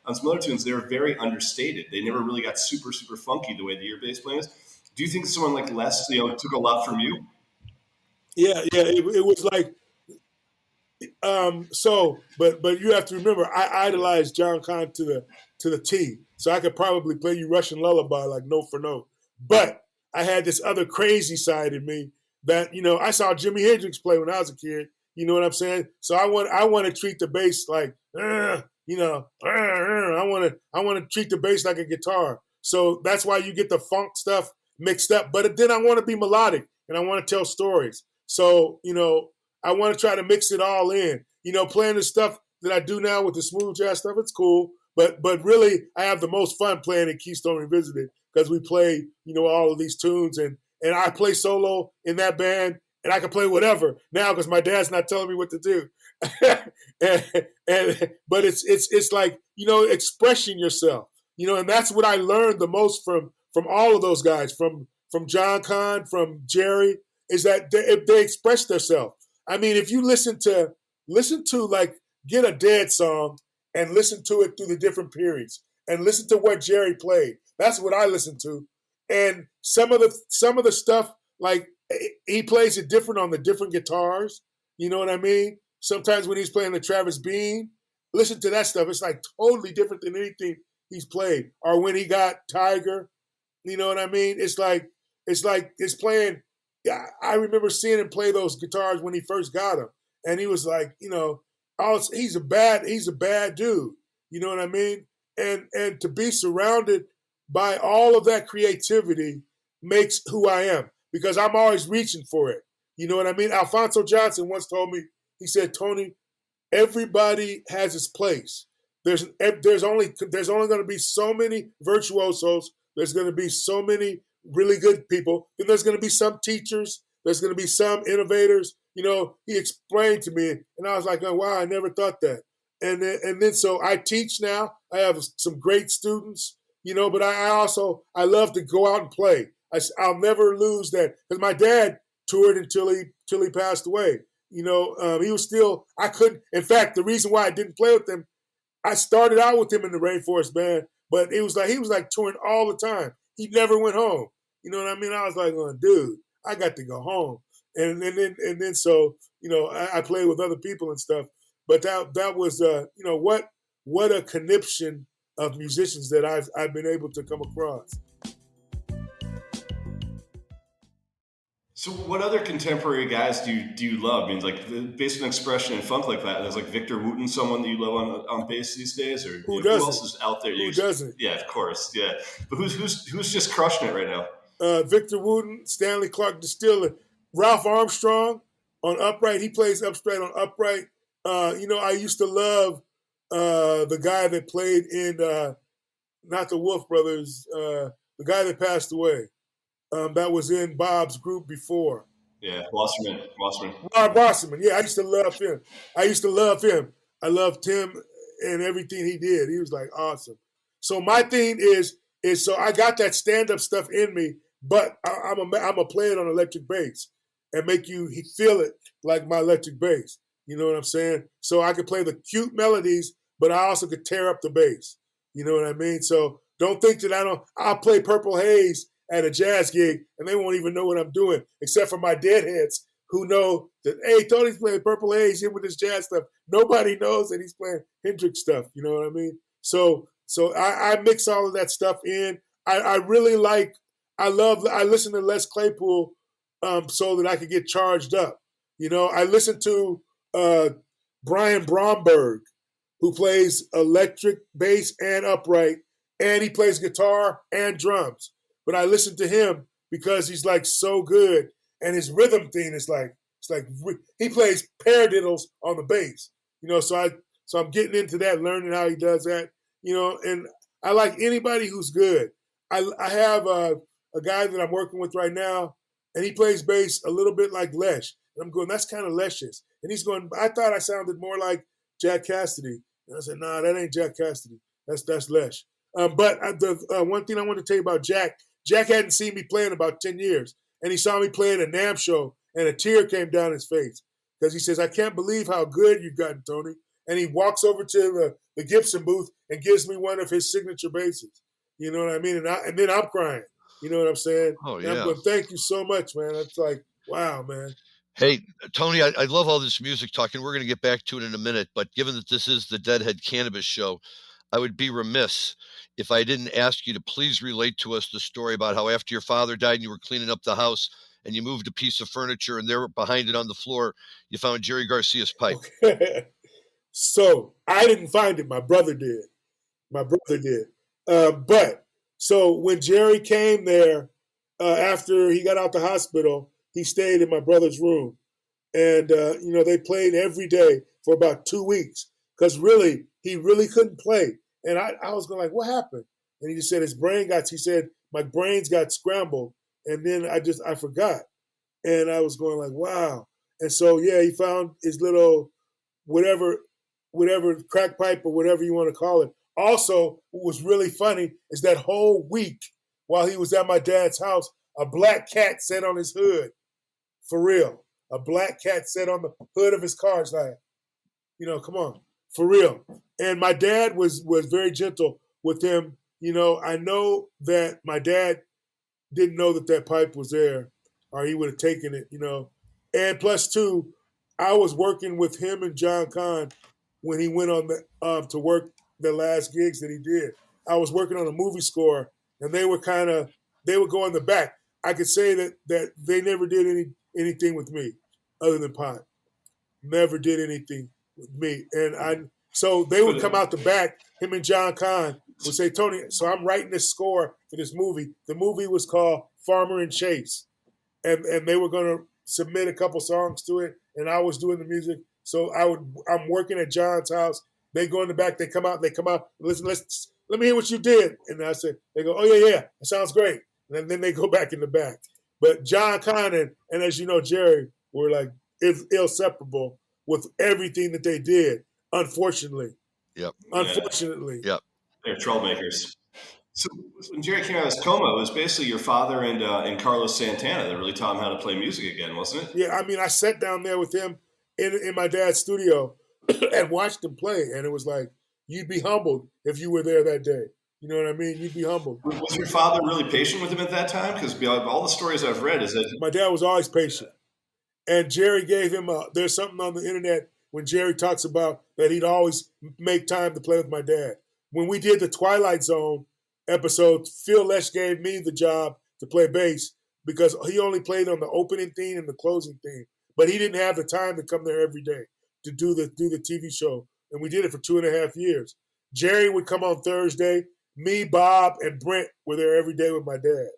on some other tunes, they were very understated. They never really got super super funky the way that your bass playing is. Do you think someone like Les, took a lot from you? Yeah. It was like, but you have to remember, I idolized John Kahn to the T. So I could probably play you Russian Lullaby like note for note. But I had this other crazy side in me that, I saw Jimi Hendrix play when I was a kid. You know what I'm saying? So I want to treat the bass like, I want to treat the bass like a guitar. So that's why you get the funk stuff mixed up, but then I want to be melodic and I want to tell stories. So, I want to try to mix it all in. Playing the stuff that I do now with the smooth jazz stuff, it's cool. But really, I have the most fun playing at Keystone Revisited because we play, all of these tunes and I play solo in that band and I can play whatever now because my dad's not telling me what to do. But it's like, expressing yourself, and that's what I learned the most from all of those guys, from John Kahn, from Jerry, is that they express themselves. I mean, if you listen to Get a Dead song and listen to it through the different periods and listen to what Jerry played. That's what I listen to. And some of the stuff, he plays it different on the different guitars. You know what I mean? Sometimes when he's playing the Travis Bean, listen to that stuff. It's like totally different than anything he's played. Or when he got Tiger, you know what I mean? It's playing. I remember seeing him play those guitars when he first got them, and he was like, he's a bad dude. You know what I mean? And to be surrounded by all of that creativity makes who I am because I'm always reaching for it. You know what I mean? Alphonso Johnson once told me, he said, Tony, everybody has his place. There's only going to be so many virtuosos. There's going to be so many really good people. Then there's going to be some teachers. There's going to be some innovators. He explained to me, and I was like, oh, wow, I never thought that. And then so I teach now. I have some great students, but I love to go out and play. I'll never lose that because my dad toured until he passed away. He was still, I couldn't, in fact, the reason why I didn't play with him, I started out with him in the Rainforest Band, but he was like touring all the time. He never went home. You know what I mean? I was like, dude, I got to go home. And then so, I played with other people and stuff. But that was, what a conniption of musicians that I've been able to come across. So, what other contemporary guys do you love? I mean, like the bass and expression and funk like that. There's like Victor Wooten, someone that you love on bass these days, or who else is out there? Who doesn't? Yeah, of course, yeah. But who's just crushing it right now? Victor Wooten, Stanley Clark Distiller, Ralph Armstrong on upright. He plays upright on upright. I used to love the guy that played in not the Wolf Brothers, the guy that passed away. That was in Bob's group before. Yeah, Wasserman. Wasserman. Yeah, I used to love him. I loved him and everything he did. He was like awesome. So my thing is so I got that stand-up stuff in me, but I'm a play it on electric bass and make you feel it like my electric bass. You know what I'm saying? So I could play the cute melodies, but I also could tear up the bass. You know what I mean? So don't think that I'll play Purple Haze at a jazz gig, and they won't even know what I'm doing, except for my deadheads who know that, hey, Tony's playing Purple Haze here with his jazz stuff. Nobody knows that he's playing Hendrix stuff. You know what I mean? So I mix all of that stuff in. I really I listen to Les Claypool so that I could get charged up. I listen to Brian Bromberg, who plays electric bass and upright, and he plays guitar and drums. But I listen to him because he's like so good, and his rhythm thing is like he plays paradiddles on the bass, So I'm getting into that, learning how he does that, And I like anybody who's good. I have a guy that I'm working with right now, and he plays bass a little bit like Lesh, and I'm going, that's kind of Leshish, and he's going, I thought I sounded more like Jack Cassidy, and I said, nah, that ain't Jack Cassidy, that's Lesh. But the one thing I want to tell you about Jack hadn't seen me play in about 10 years, and he saw me play at a NAMM show, and a tear came down his face because he says, I can't believe how good you've gotten, Tony. And he walks over to the Gibson booth and gives me one of his signature basses. You know what I mean? And then I'm crying. You know what I'm saying? Oh, yeah. And I'm going, thank you so much, man. It's like, wow, man. Hey, Tony, I love all this music talk, and we're going to get back to it in a minute. But given that this is the Deadhead Cannabis Show, I would be remiss if I didn't ask you to please relate to us the story about how after your father died and you were cleaning up the house and you moved a piece of furniture and there behind it on the floor, you found Jerry Garcia's pipe. Okay. So I didn't find it. My brother did. But so when Jerry came there, after he got out the hospital, he stayed in my brother's room. And, they played every day for about 2 weeks because he really couldn't play. And I was going like, what happened? And he just said my brains got scrambled. And then I forgot. And I was going like, wow. And so, yeah, he found his little, whatever crack pipe or whatever you want to call it. Also, what was really funny is that whole week while he was at my dad's house, a black cat sat on his hood. For real. A black cat sat on the hood of his car. It's like, come on. For real. And my dad was very gentle with him. I know that my dad didn't know that pipe was there or he would have taken it, And plus two, I was working with him and John Kahn when he went on to work the last gigs that he did. I was working on a movie score, and they would go in the back. I could say that they never did anything with me other than pot. Never did anything with me. So they would come out the back, him and John Kahn would say, Tony, so I'm writing this score for this movie. The movie was called Farmer and Chase. And they were going to submit a couple songs to it, and I was doing the music. So I'm working at John's house. They go in the back, they come out, listen, let me hear what you did. And I said, they go, oh, yeah, that sounds great. And then they go back in the back. But John Kahn and as you know, Jerry were like inseparable with everything that they did, unfortunately. Yep. Unfortunately. Yep. They're troublemakers. So when Jerry came out of his coma, it was basically your father and Carlos Santana that really taught him how to play music again, wasn't it? Yeah, I mean, I sat down there with him in my dad's studio and watched him play, and it was like you'd be humbled if you were there that day. You know what I mean? You'd be humbled. Was your father really patient with him at that time? Because all the stories I've read is that my dad was always patient, and Jerry gave him. There's something on the internet when Jerry talks about that he'd always make time to play with my dad. When we did the Twilight Zone episode, Phil Lesh gave me the job to play bass because he only played on the opening theme and the closing theme, but he didn't have the time to come there every day to do the TV show, and we did it for 2.5 years. Jerry would come on Thursday. Me, Bob, and Brent were there every day with my dad,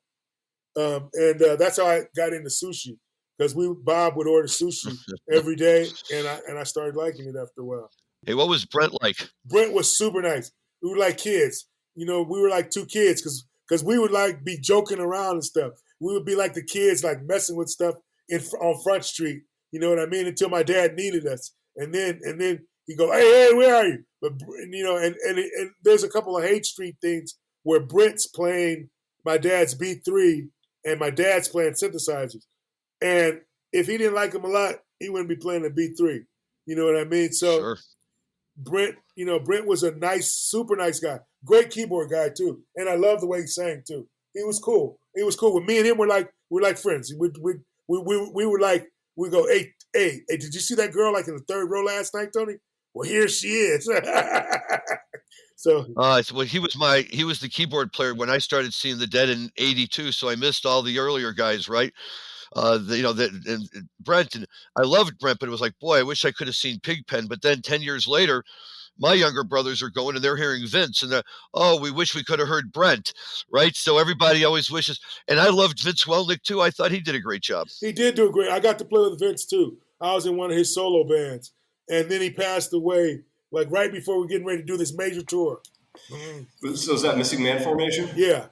and that's how I got into sushi because Bob would order sushi every day, and I started liking it after a while. Hey, what was Brent like? Brent was super nice. We were like kids, we were like two kids because we would like be joking around and stuff. We would be like the kids, like messing with stuff on Front Street. You know what I mean? Until my dad needed us, and then he'd go, hey, where are you? But and there's a couple of Hate Street things where Brent's playing my dad's B3 and my dad's playing synthesizers. And if he didn't like him a lot, he wouldn't be playing the B3. You know what I mean? So sure. Brent was a nice, super nice guy. Great keyboard guy too. And I love the way he sang too. He was cool. He was cool. With me and him, we're like friends. We were like, we go, hey, did you see that girl like in the third row last night, Tony? Well, here she is. So he was the keyboard player when I started seeing the Dead in '82. So I missed all the earlier guys, right? And Brent, and I loved Brent, but it was like, boy, I wish I could have seen Pigpen. But then 10 years later, my younger brothers are going and they're hearing Vince, and we wish we could have heard Brent, right? So everybody always wishes. And I loved Vince Welnick too. I thought he did a great job. He did do great. I got to play with Vince too. I was in one of his solo bands, and then he passed away like right before we were getting ready to do this major tour. So is that Missing Man formation? Yeah.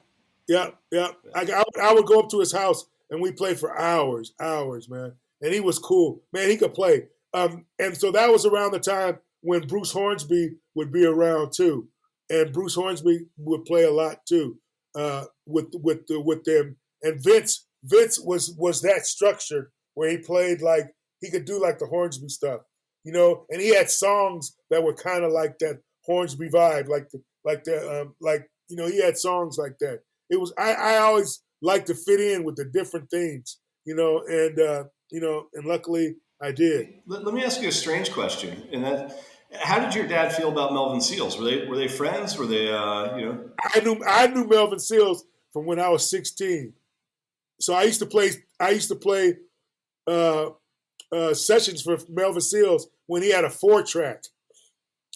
I would go up to his house and we played for hours, man. And he was cool, man. He could play. And so that was around the time when Bruce Hornsby would be around too, and Bruce Hornsby would play a lot too with them. And Vince was that structured where he played like he could do like the Hornsby stuff, and he had songs that were kind of like that Hornsby vibe, he had songs like that. It was I always liked to fit in with the different things, and luckily I did. Let me ask you a strange question, and that, how did your dad feel about Melvin Seals? Were they friends? Were they I knew Melvin Seals from when I was 16. So I used to play sessions for Melvin Seals when he had a 4-track,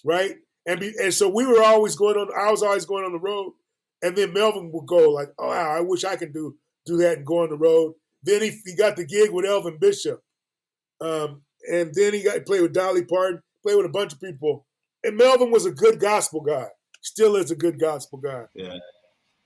right? And so we were always going on. I was always going on the road, and then Melvin would go like, "Oh, wow, I wish I could do that and go on the road." Then he got the gig with Elvin Bishop, and then he played with Dolly Parton, played with a bunch of people. And Melvin was a good gospel guy. Still is a good gospel guy. Yeah.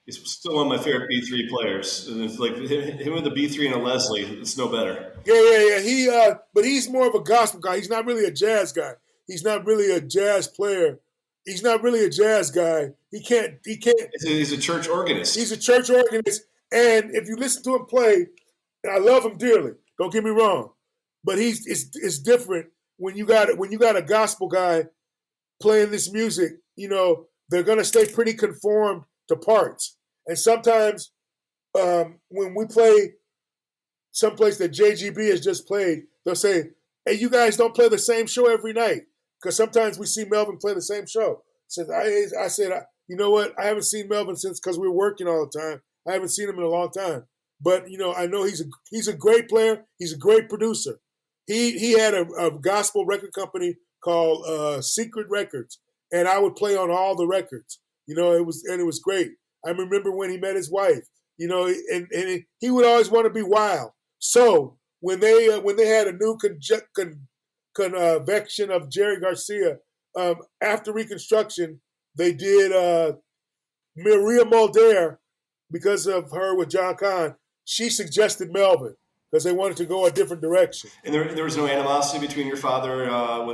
He's still one of my favorite B3 players. And it's like him with a B3 and a Leslie, it's no better. Yeah. But he's more of a gospel guy. He's not really a jazz guy. He's not really a jazz player. He's not really a jazz guy. He can't. He's a church organist. He's a church organist. And if you listen to him play, and I love him dearly, don't get me wrong, but it's different when you got a gospel guy playing this music. They're gonna stay pretty conformed to parts. And sometimes when we play someplace that JGB has just played, they'll say, "Hey, you guys don't play the same show every night." Because sometimes we see Melvin play the same show. I said, you know what? I haven't seen Melvin since, because we're working all the time. I haven't seen him in a long time. But, I know he's a great player. He's a great producer. He had a gospel record company called Secret Records. And I would play on all the records. It was great. I remember when he met his wife, and he would always want to be wild. So when they had a new convection of Jerry Garcia, after Reconstruction, they did Maria Mulder, because of her with John Kahn. She suggested Melvin because they wanted to go a different direction. And there was no animosity between your father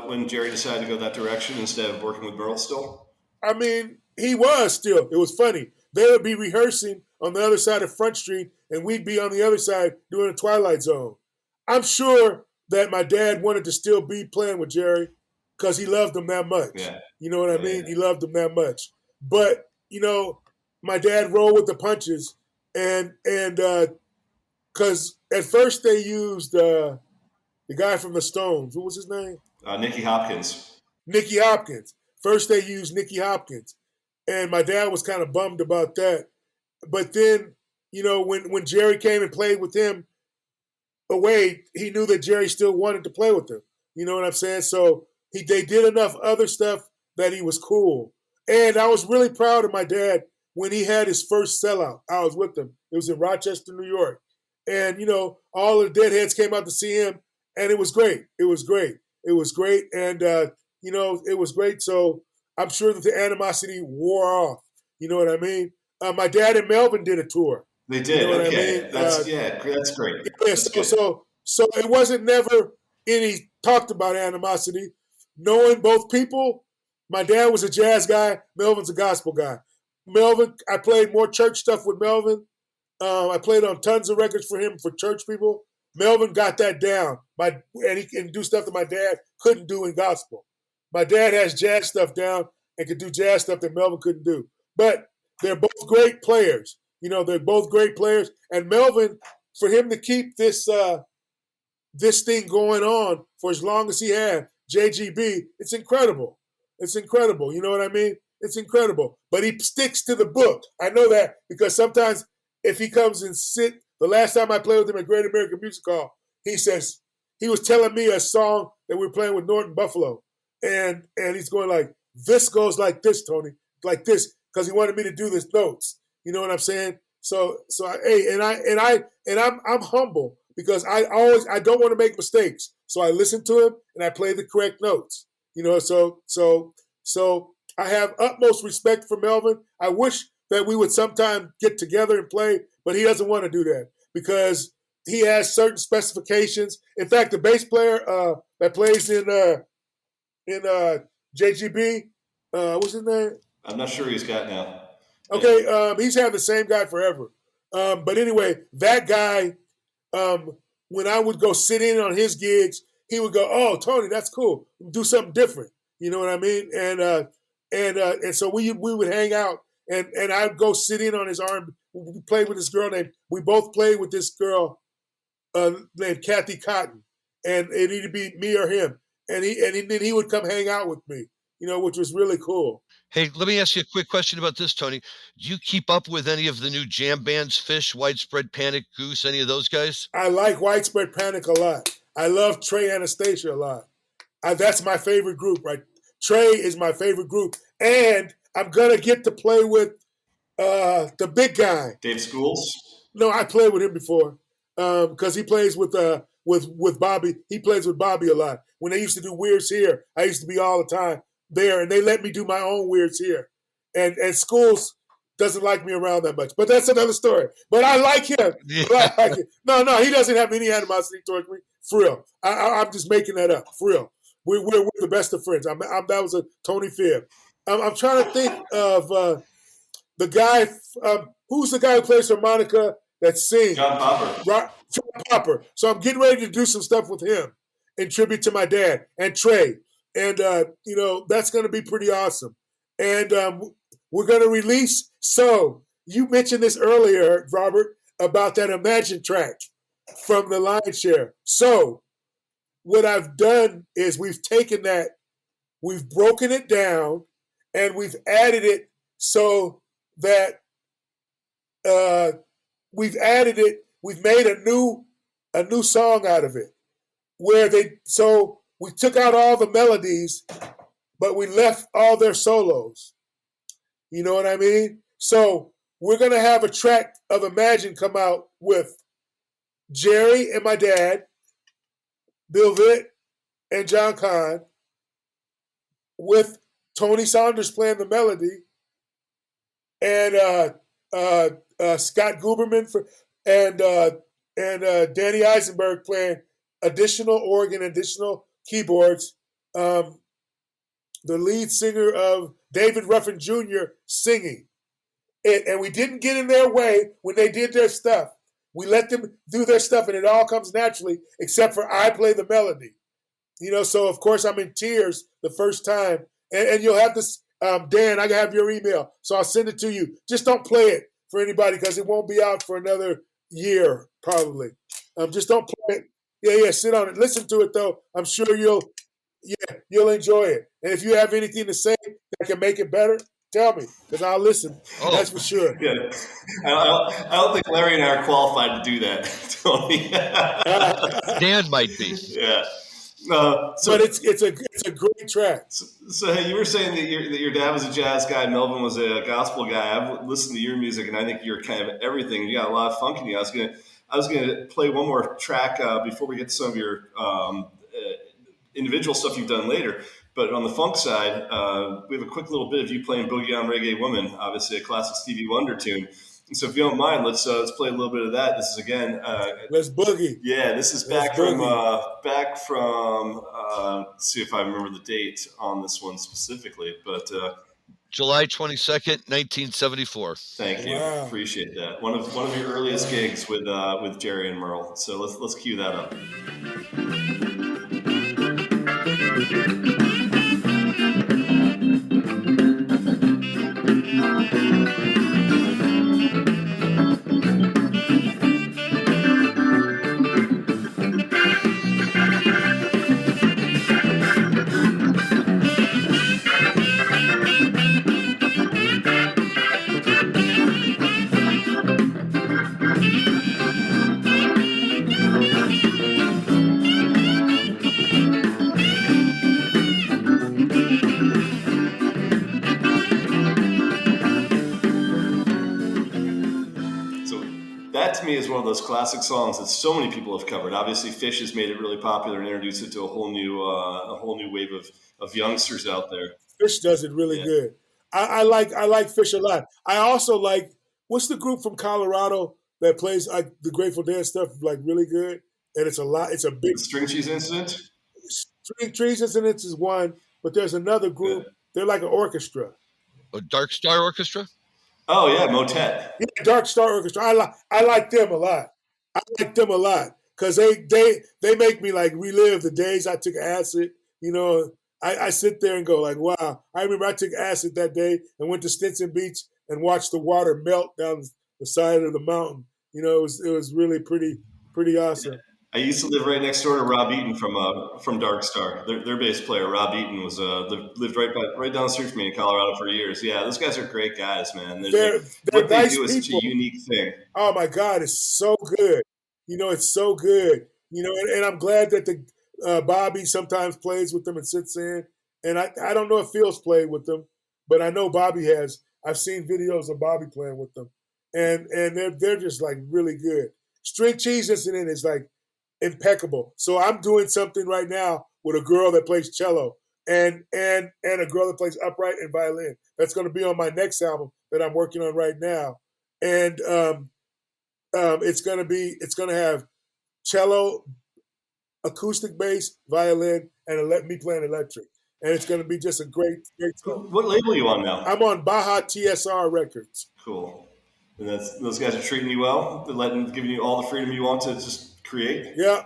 when Jerry decided to go that direction instead of working with Merl still? I mean, he was still. It was funny. They would be rehearsing on the other side of Front Street, and we'd be on the other side doing a Twilight Zone. I'm sure that my dad wanted to still be playing with Jerry because he loved him that much. Yeah. You know what I mean? Yeah. He loved him that much. But, my dad rolled with the punches, and because at first they used the guy from the Stones. What was his name? Nicky Hopkins. Nicky Hopkins. First they used Nicky Hopkins, and my dad was kind of bummed about that. But then, when Jerry came and played with him away, he knew that Jerry still wanted to play with him. You know what I'm saying? So they did enough other stuff that he was cool. And I was really proud of my dad when he had his first sellout. I was with him. It was in Rochester, New York. And, all of the Deadheads came out to see him, and it was great. It was great. It was great. And, it was great. So I'm sure that the animosity wore off. You know what I mean? My dad and Melvin did a tour. They did. You know okay. I mean? That's great. Yeah, so it wasn't never any talked about animosity. Knowing both people, my dad was a jazz guy. Melvin's a gospel guy. Melvin, I played more church stuff with Melvin. I played on tons of records for him for church people. Melvin got that down. And he can do stuff that my dad couldn't do in gospel. My dad has jazz stuff down and could do jazz stuff that Melvin couldn't do. But they're both great players. They're both great players. And Melvin, for him to keep this thing going on for as long as he had, JGB, it's incredible. It's incredible. You know what I mean? It's incredible. But he sticks to the book. I know that because sometimes if he comes and sit, the last time I played with him at Great American Music Hall, he says, he was telling me a song that we were playing with Norton Buffalo. And he's going like, this goes like this, Tony, like this, because he wanted me to do this notes. You know what I'm saying? So I'm humble because I don't want to make mistakes. So I listen to him and I play the correct notes. So I have utmost respect for Melvin. I wish that we would sometime get together and play, but he doesn't want to do that because he has certain specifications. In fact, the bass player that plays in JGB, what's his name? I'm not sure he's got now. Okay, he's had the same guy forever. But anyway, that guy, when I would go sit in on his gigs, he would go, "Oh, Tony, that's cool. Do something different." You know what I mean? And so we would hang out, and I'd go sit in on his arm. We played with this girl we both played with this girl named Kathy Cotton, and it'd either be me or him. And then he would come hang out with me, which was really cool. Hey, let me ask you a quick question about this, Tony. Do you keep up with any of the new jam bands, Fish, Widespread Panic, Goose, any of those guys? I like Widespread Panic a lot. I love Trey Anastasia a lot. That's my favorite group, right? Trey is my favorite group. And I'm going to get to play with the big guy. Dave Schools? No, I played with him before because he plays with Bobby. He plays with Bobby a lot. When they used to do Weirds Here, I used to be all the time there, and they let me do my own Weirds Here. And Schools doesn't like me around that much. But that's another story. But I like him. Yeah. I like him. No, he doesn't have any animosity towards me. For real. I'm just making that up. For real. We're the best of friends. That was a Tony Fib. I'm trying to think of the guy. Who's the guy who plays harmonica that sings? John Popper. John Popper. So I'm getting ready to do some stuff with him in tribute to my dad and Trey. And, that's going to be pretty awesome. And we're going to release. So you mentioned this earlier, Robert, about that Imagine track from the Lion Share. So what I've done is we've taken that, we've broken it down, and we've added it so that we've made a new song out of it. So we took out all the melodies, but we left all their solos. You know what I mean? So we're going to have a track of Imagine come out with Jerry and my dad, Bill Vitt and John Kahn, with Tony Saunders playing the melody, and Scott Guberman and Danny Eisenberg playing additional organ, additional keyboards. The lead singer of David Ruffin Jr. singing. And we didn't get in their way when they did their stuff. We let them do their stuff, and it all comes naturally, except for I play the melody. So of course I'm in tears the first time, and you'll have this, Dan. I have your email, so I'll send it to you. Just don't play it for anybody because it won't be out for another year probably. Just don't play it. Yeah, sit on it. Listen to it though. I'm sure you'll enjoy it. And if you have anything to say that can make it better, tell me because I'll listen. Oh. That's for sure. Yeah, I don't think Larry and I are qualified to do that, Tony. Dan might be. Yeah. But it's a great track. So hey, you were saying that your dad was a jazz guy, Melvin was a gospel guy. I've listened to your music, and I think you're kind of everything. You got a lot of funk in you. I was gonna play one more track before we get to some of your individual stuff you've done later. But on the funk side, we have a quick little bit of you playing Boogie on Reggae Woman, obviously a classic Stevie Wonder tune. And so if you don't mind, let's play a little bit of that. This is again. Let's boogie. Yeah, this is back from. Let's see if I remember the date on this one specifically, but July 22nd, 1974. Thank you, appreciate that. One of your earliest gigs with Jerry and Merl. So let's cue that up. To me is one of those classic songs that so many people have covered. Obviously, Fish has made it really popular and introduced it to a whole new wave of youngsters out there. Fish does it really good. I like Fish a lot. I also like what's the group from Colorado that plays the Grateful Dead stuff like really good, and it's a lot. It's a big String Cheese Incident. String Cheese Incident is one, but there's another group. Yeah. They're like an orchestra. A Dark Star Orchestra. Oh yeah, Motet. Yeah, Dark Star Orchestra. I like them a lot. I like them a lot because they make me like relive the days I took acid. I sit there and go like, wow. I remember I took acid that day and went to Stinson Beach and watched the water melt down the side of the mountain. It was really pretty awesome. I used to live right next door to Rob Eaton from Dark Star. Their bass player, Rob Eaton, was lived right down the street from me in Colorado for years. Yeah, those guys are great guys, man. They're what nice they do is such a unique thing. Oh my God, it's so good. It's so good. And I'm glad that the Bobby sometimes plays with them and sits in. And I don't know if Phil's played with them, but I know Bobby has. I've seen videos of Bobby playing with them, and they're just like really good. String Cheese Incident is like impeccable. So I'm doing something right now with a girl that plays cello and a girl that plays upright and violin. That's going to be on my next album that I'm working on right now. And it's going to have cello, acoustic bass, violin, and me playing electric. And it's going to be just a great song. What label are you on now? I'm on Baja TSR Records. Cool. And those guys are treating you well? They're giving you all the freedom you want to just create? Yeah.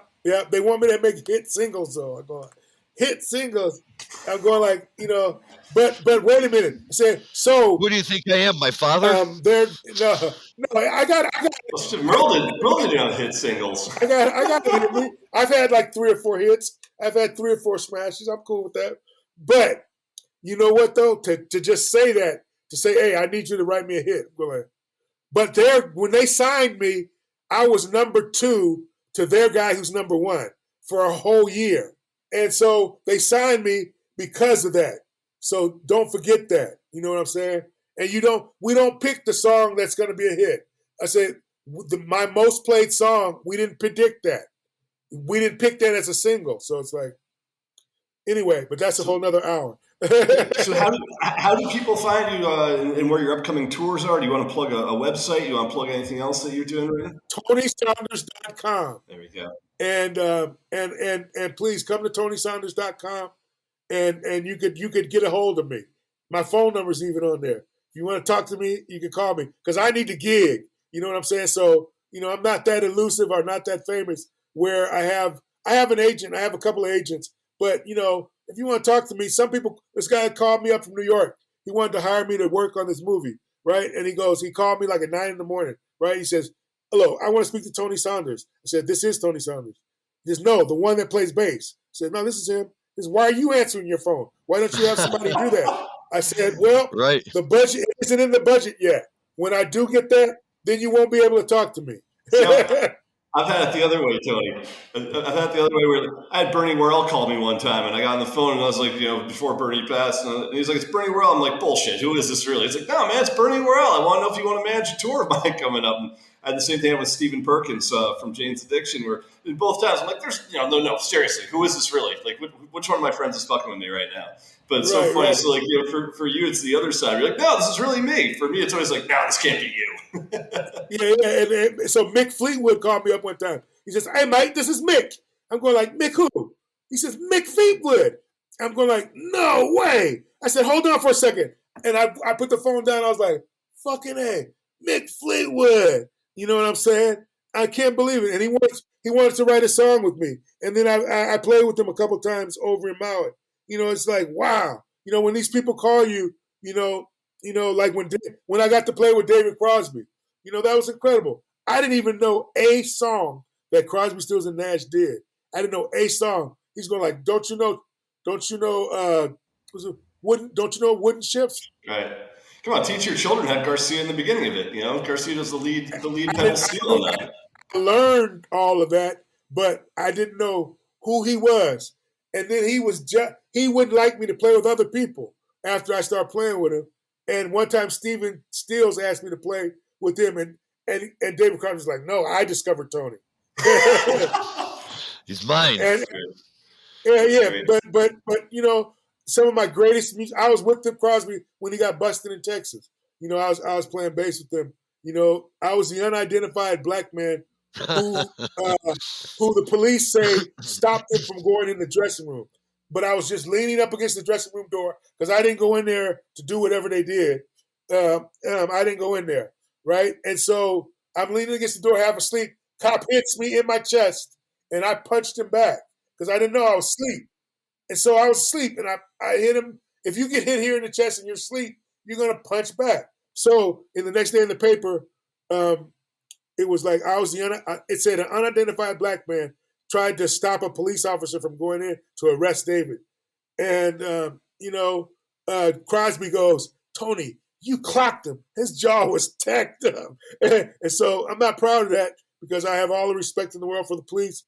They want me to make hit singles, though. I'm going, hit singles. I'm going like, but wait a minute. I said, so. Who do you think I am, my father? I got. Merl did not hit singles. I got. I've had like 3 or 4 hits. I've had 3 or 4 smashes. I'm cool with that. But you know what, though? To just say that, to say, hey, I need you to write me a hit. But when they signed me, I was number 2 to their guy who's number 1 for a whole year. And so they signed me because of that. So don't forget that. You know what I'm saying? And we don't pick the song that's going to be a hit. I said, my most played song, we didn't predict that. We didn't pick that as a single. So it's like, anyway, but that's a whole nother hour. So how do people find you and where your upcoming tours are? Do you want to plug a website? Do you want to plug anything else that you're doing right now? TonySaunders.com. There we go. And please come to TonySaunders.com and you could get a hold of me. My phone number's even on there. If you want to talk to me, you can call me because I need to gig. You know what I'm saying? So, I'm not that elusive or not that famous where I have an agent. I have a couple of agents. But, if you want to talk to me, this guy called me up from New York. He wanted to hire me to work on this movie, right? And he called me like at 9 a.m, right? He says, hello, I want to speak to Tony Saunders. I said, this is Tony Saunders. He says, no, the one that plays bass. I said, no, this is him. He says, why are you answering your phone? Why don't you have somebody do that? I said, well, Right. the budget isn't in the budget yet. When I do get that, then you won't be able to talk to me. I've had it the other way, Tony. I've had it the other way where I had Bernie Worrell call me one time, and I got on the phone, and I was like, before Bernie passed, and he's like, it's Bernie Worrell. I'm like, bullshit. Who is this really? He's like, no, man, it's Bernie Worrell. I want to know if you want to manage a tour of mine coming up. And I had the same thing with Stephen Perkins from Jane's Addiction, where both times I'm like, there's, no, seriously, who is this really? Like, which one of my friends is fucking with me right now? But it's so funny. Right. So, like, for you, it's the other side. You're like, no, this is really me. For me, it's always like, no, this can't be you. And so Mick Fleetwood called me up one time. He says, hey, Mike, this is Mick. I'm going like, Mick who? He says, Mick Fleetwood. I'm going like, no way. I said, hold on for a second. And I put the phone down. I was like, fucking A, Mick Fleetwood. You know what I'm saying? I can't believe it. And he wanted to write a song with me. And then I played with him a couple times over in Maui. It's like, wow. When these people call you, like when I got to play with David Crosby, that was incredible. I didn't even know a song that Crosby, Stills, and Nash did. I didn't know a song. He's going like, don't you know, Wooden Ships? Right. Come on, Teach Your Children had Garcia in the beginning of it. Garcia does the lead pedal steel on that. I learned all of that, but I didn't know who he was. And then he wouldn't like me to play with other people after I started playing with him. And one time Stephen Stills asked me to play with him, and David Crosby was like, no, I discovered Tony. He's mine. But some of my greatest music, I was with Tim Crosby when he got busted in Texas. I was playing bass with him. I was the unidentified black man who the police say stopped him from going in the dressing room. But I was just leaning up against the dressing room door because I didn't go in there to do whatever they did. I didn't go in there, right? And so I'm leaning against the door, half asleep. Cop hits me in my chest, and I punched him back because I didn't know I was asleep. And so I was asleep, and I hit him. If you get hit here in the chest and you're asleep, you're going to punch back. So in the next day in the paper, it was like it said an unidentified black man tried to stop a police officer from going in to arrest David. And, Crosby goes, Tony, you clocked him. His jaw was tacked up. And so I'm not proud of that because I have all the respect in the world for the police,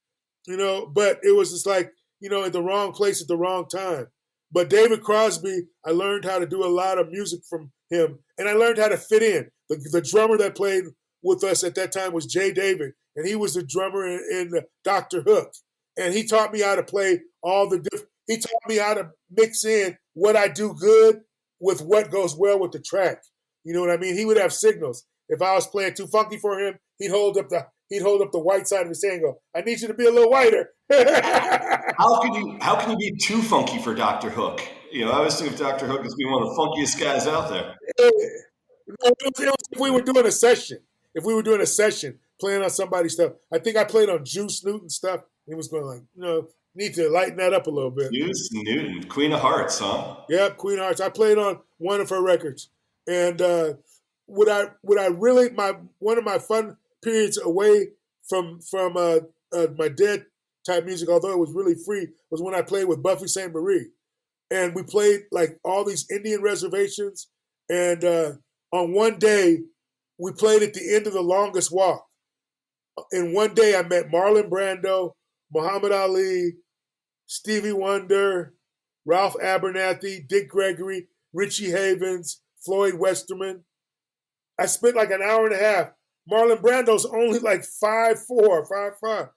but it was just like, at the wrong place at the wrong time. But David Crosby, I learned how to do a lot of music from him, and I learned how to fit in. The drummer that played with us at that time was Jay David, and he was the drummer in Dr. Hook. And he taught me how to play he taught me how to mix in what I do good with what goes well with the track. You know what I mean? He would have signals. If I was playing too funky for him, he'd hold up the white side of his hand and go, I need you to be a little whiter. How can you be too funky for Dr. Hook? I always think of Dr. Hook as being one of the funkiest guys out there. If we were doing a session, playing on somebody's stuff, I think I played on Juice Newton stuff. He was going like, need to lighten that up a little bit. Juice Newton, Queen of Hearts, huh? Yeah, Queen of Hearts. I played on one of her records. And one of my fun periods away from my dead type music, although it was really free, was when I played with Buffy St. Marie. And we played like all these Indian reservations. And on one day, we played at the end of the longest walk. In one day, I met Marlon Brando, Muhammad Ali, Stevie Wonder, Ralph Abernathy, Dick Gregory, Richie Havens, Floyd Westerman. I spent like an hour and a half. Marlon Brando's only like 5'4", 5'5".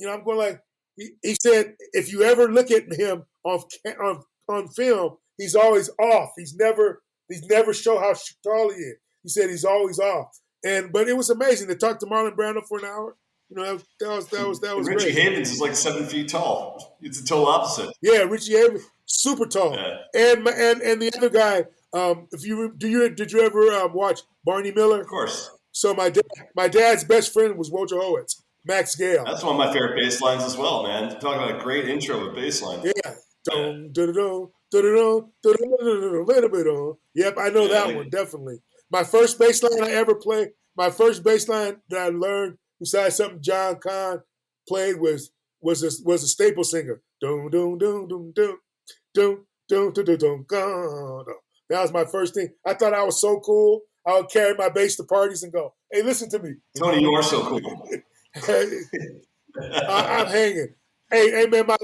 I'm going like, he said, if you ever look at him on film, he's always off. He's never show how tall he is. He said he's always off. But it was amazing to talk to Marlon Brando for an hour. That was Richie great. Havens is like 7 feet tall. It's the total opposite. Yeah, Richie Havens, super tall. Yeah. And the other guy, did you ever watch Barney Miller? Of course. So my dad's best friend was Wojciechowicz, Max Gale. That's one of my favorite bass lines as well, man. Talk about a great intro with bass line. Yeah. Yep, I know that one, definitely. My first bass line I ever played, my first bass line that I learned, besides something John Kahn played, was a staple singer. Dum dum dum dum dum dum dum dum dum dum. That was my first thing. I thought I was so cool. I would carry my bass to parties and go, "Hey, listen to me, Tony. You are so cool." I'm hanging. Hey, man, my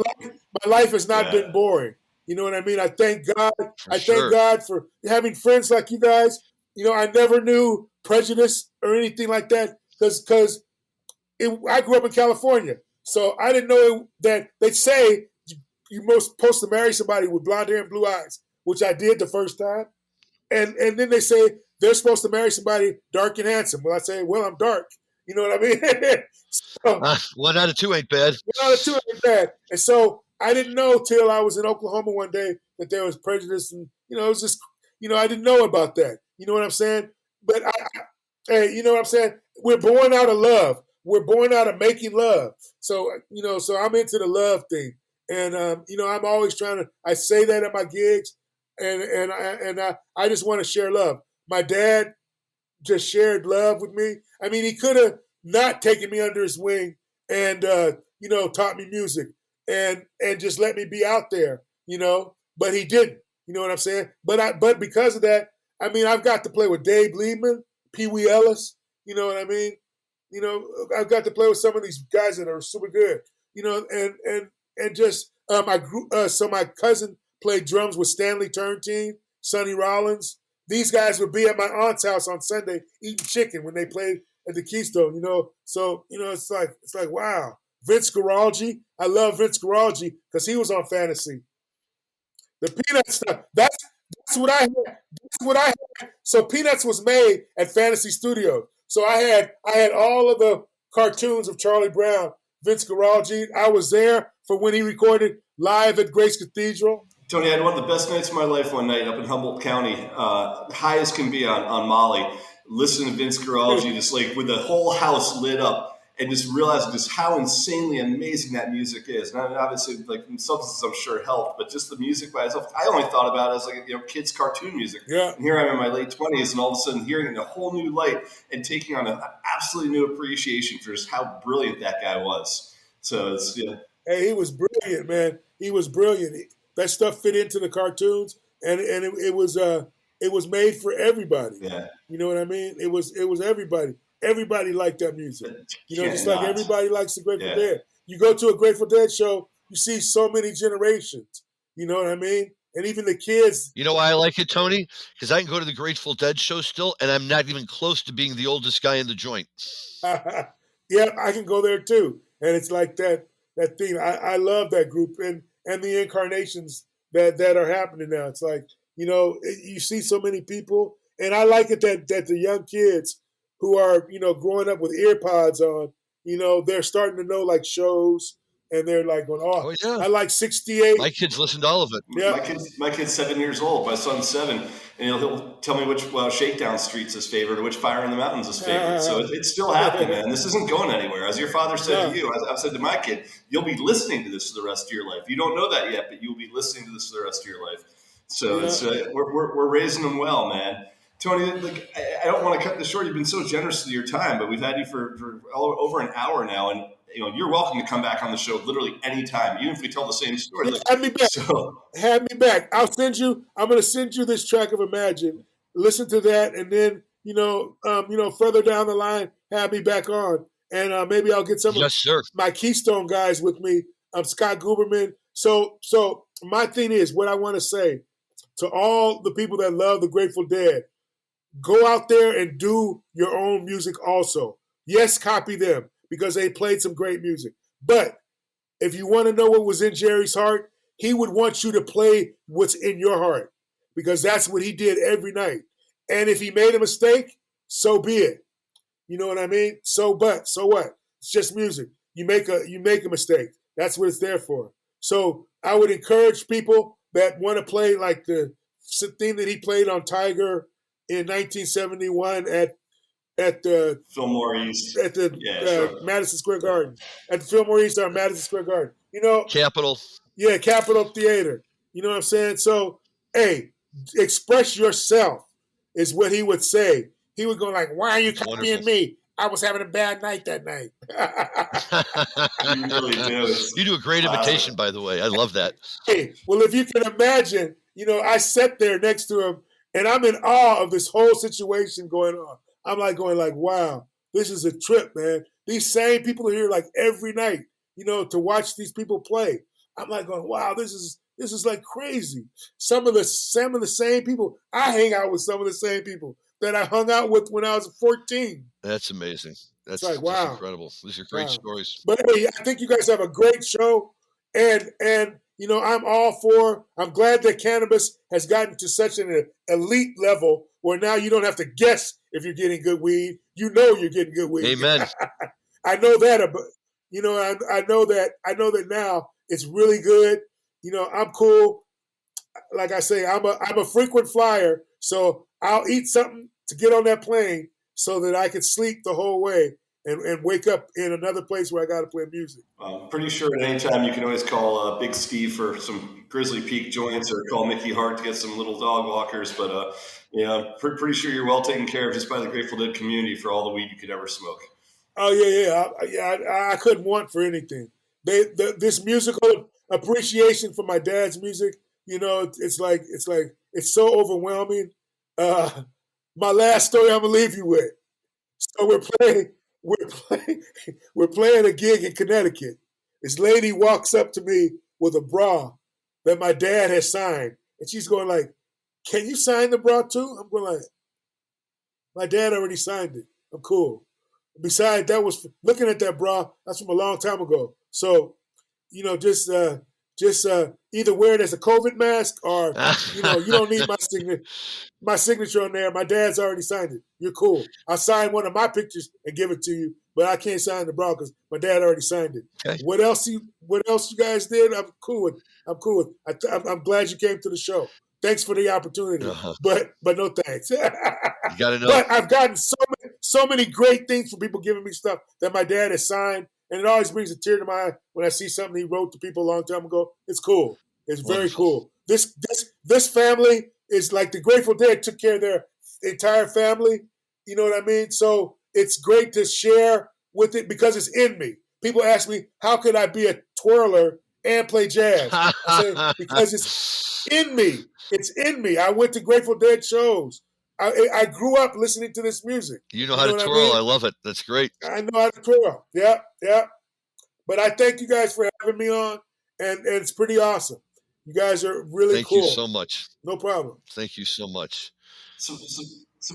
life has not been boring. You know what I mean? I thank God. Thank God for having friends like you guys. You know, I never knew prejudice or anything like that because I grew up in California, so I didn't know that they say you're supposed to marry somebody with blonde hair and blue eyes, which I did the first time, and then they say they're supposed to marry somebody dark and handsome. Well, I say, well, I'm dark. You know what I mean? So, 1 out of 2 ain't bad. 1 out of 2 ain't bad. And so I didn't know till I was in Oklahoma one day that there was prejudice, and it was just, I didn't know about that. You know what I'm saying? But hey, you know what I'm saying? We're born out of love. We're born out of making love. So so I'm into the love thing, and I'm always trying to. I say that at my gigs, and I just want to share love. My dad just shared love with me. I mean, he could have not taken me under his wing and taught me music and just let me be out there, but he didn't. You know what I'm saying? But because of that, I mean, I've got to play with Dave Liebman, Pee Wee Ellis. You know what I mean? I've got to play with some of these guys that are super good. And just I grew. So my cousin played drums with Stanley Turntine, Sonny Rollins. These guys would be at my aunt's house on Sunday eating chicken when they played at the Keystone, So, it's like, wow. Vince Guaraldi. I love Vince Guaraldi because he was on Fantasy. The Peanuts stuff, that's what I had. That's what I had. So Peanuts was made at Fantasy Studios. So I had all of the cartoons of Charlie Brown, Vince Guaraldi. I was there for when he recorded live at Grace Cathedral. Tony, I had one of the best nights of my life one night up in Humboldt County, high as can be on Molly, listening to Vince Guaraldi, just like with the whole house lit up, and just realizing just how insanely amazing that music is. And obviously, like substances, I'm sure helped, but just the music by itself, I only thought about it as like kids' cartoon music. Yeah. And here I am in my late 20s, and all of a sudden hearing it in a whole new light and taking on an absolutely new appreciation for just how brilliant that guy was. So it's Hey, he was brilliant, man. He was brilliant. That stuff fit into the cartoons, and it was made for everybody. Yeah. You know what I mean? It was everybody. Everybody liked that music. Just like everybody likes the Grateful Dead. You go to a Grateful Dead show, you see so many generations. You know what I mean? And even the kids. You know why I like it, Tony? Because I can go to the Grateful Dead show still, and I'm not even close to being the oldest guy in the joint. Yeah, I can go there too. And it's like that thing. I love that group and the incarnations that are happening now. It's like, you see so many people. And I like it that the young kids who are, growing up with ear pods on, they're starting to know like shows, and they're like going, oh yeah. I like 68. My kids listen to all of it. Yeah. My kid's 7 years old. My son's 7, and he'll tell me which Shakedown Street's his favorite or which Fire in the Mountain's his favorite. So it's still happening, man. This isn't going anywhere. As your father said to you, I've said to my kid, you'll be listening to this for the rest of your life. You don't know that yet, but you'll be listening to this for the rest of your life. So it's we're raising them well, man. Tony, I don't want to cut this short. You've been so generous with your time, but we've had you for over an hour now, and you're welcome to come back on the show literally anytime, even if we tell the same story. Have me back. Have me back. I'm going to send you this track of Imagine. Listen to that, and then further down the line, have me back on, and maybe I'll get some of my Keystone guys with me. Scott Guberman. So my thing is, what I want to say to all the people that love the Grateful Dead. Go out there and do your own music also. Yes, copy them because they played some great music. But if you want to know what was in Jerry's heart, he would want you to play what's in your heart because that's what he did every night. And if he made a mistake, so be it. You know what I mean? So what? It's just music. You make a mistake. That's what it's there for. So I would encourage people that want to play like the thing that he played on Tiger in 1971 at at the Fillmore East. at the Yeah, sure. Madison Square Garden, at the Fillmore East on Madison Square Garden. Capitol. Yeah, Capitol Theater. You know what I'm saying? So, hey, express yourself is what he would say. He would go like, "Why are you That's copying wonderful. me? I was having a bad night that night." You really do. It's You do a great classic. imitation, by the way. I love that. Hey, well, if you can imagine, I sat there next to him, and I'm in awe of this whole situation going on. I'm like going like, "Wow, this is a trip, man." These same people are here like every night, to watch these people play. I'm like going, "Wow, this is like crazy." Some of the same people. I hang out with some of the same people that I hung out with when I was 14. That's amazing. That's It's like, just wow. incredible. These are great Wow. stories. But hey, I think you guys have a great show, and I'm all for. I'm glad that cannabis has gotten to such an elite level where now you don't have to guess if you're getting good weed. You know you're getting good weed. Amen. I know that, I know that now it's really good. I'm cool. Like I say, I'm a frequent flyer, so I'll eat something to get on that plane so that I can sleep the whole way and wake up in another place where I got to play music. I'm pretty sure at any time you can always call Big Steve for some Grizzly Peak joints, or call Mickey Hart to get some little dog walkers. But I'm pretty sure you're well taken care of just by the Grateful Dead community for all the weed you could ever smoke. Oh yeah. I couldn't want for anything. This musical appreciation for my dad's music, it's so overwhelming. My last story I'm gonna leave you with. So we're playing a gig in Connecticut. This lady walks up to me with a bra that my dad has signed, and she's going like, "Can you sign the bra too?" I'm going like, "My dad already signed it. I'm cool." Besides, that was looking at that bra. That's from a long time ago. So, just either wear it as a COVID mask, or you don't need my signature on there. My dad's already signed it. You're cool. I'll sign one of my pictures and give it to you, but I can't sign the bra because my dad already signed it. Okay. What else you guys did? I'm cool with. I'm glad you came to the show. Thanks for the opportunity, but no thanks. You gotta know. But I've gotten so many great things from people giving me stuff that my dad has signed, and it always brings a tear to my eye when I see something he wrote to people a long time ago. It's cool. It's very cool. This family is like the Grateful Dead took care of their entire family. You know what I mean? So it's great to share with it because it's in me. People ask me, how could I be a twirler and play jazz? I say, because it's in me. It's in me. I went to Grateful Dead shows. I grew up listening to this music. You know how to twirl. I love it. That's great. I know how to twirl. Yeah. But I thank you guys for having me on, and it's pretty awesome. You guys are really cool. Thank you so much. No problem. Thank you so much. So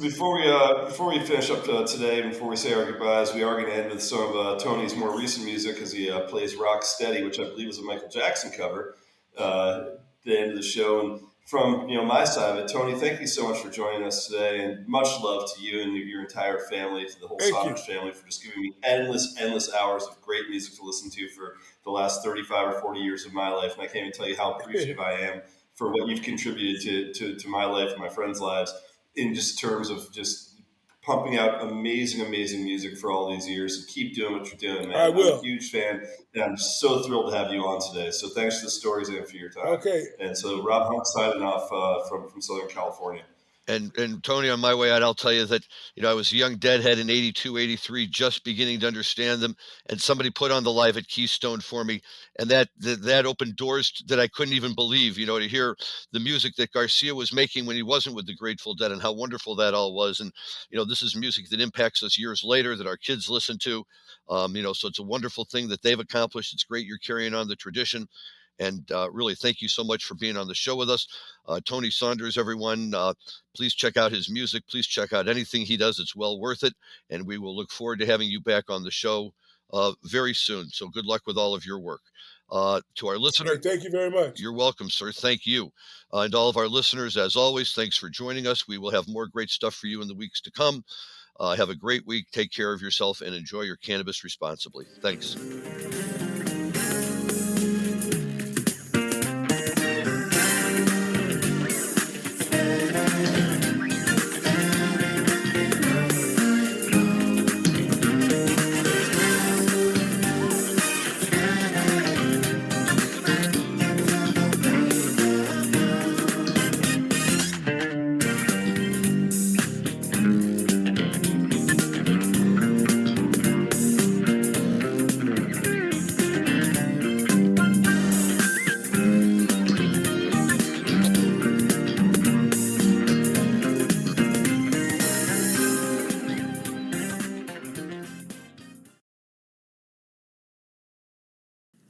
before we finish up today, before we say our goodbyes, we are going to end with some of Tony's more recent music, as he plays "Rock Steady," which I believe was a Michael Jackson cover. At the end of the show, and from my side of it, Tony, thank you so much for joining us today, and much love to you and your entire family, to the whole Saunders family, for just giving me endless hours of great music to listen to for the last 35 or 40 years of my life. And I can't even tell you how appreciative I am for what you've contributed to my life and my friends' lives, in just terms of just pumping out amazing music for all these years. And keep doing what you're doing, man. I will. I'm a huge fan, and I'm so thrilled to have you on today. So thanks for the stories and for your time. Okay. And so Rob Hunt signing off from Southern California. And Tony, on my way out, I'll tell you that, I was a young deadhead in 82, 83, just beginning to understand them. And somebody put on the Live at Keystone for me. And that opened doors that I couldn't even believe, to hear the music that Garcia was making when he wasn't with the Grateful Dead, and how wonderful that all was. And, this is music that impacts us years later, that our kids listen to. So it's a wonderful thing that they've accomplished. It's great you're carrying on the tradition. And really, thank you so much for being on the show with us. Tony Saunders, everyone, please check out his music. Please check out anything he does. It's well worth it. And we will look forward to having you back on the show very soon. So good luck with all of your work. To our listener, thank you very much. You're welcome, sir. Thank you. And all of our listeners, as always, thanks for joining us. We will have more great stuff for you in the weeks to come. Have a great week. Take care of yourself and enjoy your cannabis responsibly. Thanks.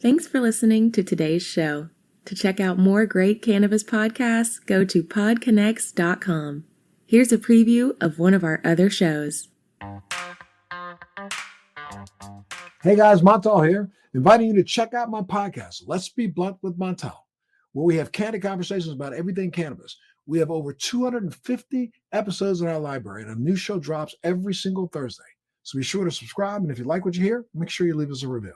Thanks for listening to today's show. To check out more great cannabis podcasts, go to PodConx.com. Here's a preview of one of our other shows. Hey guys, Montel here, inviting you to check out my podcast, Let's Be Blunt with Montel, where we have candid conversations about everything cannabis. We have over 250 episodes in our library, and a new show drops every single Thursday. So be sure to subscribe, and if you like what you hear, make sure you leave us a review.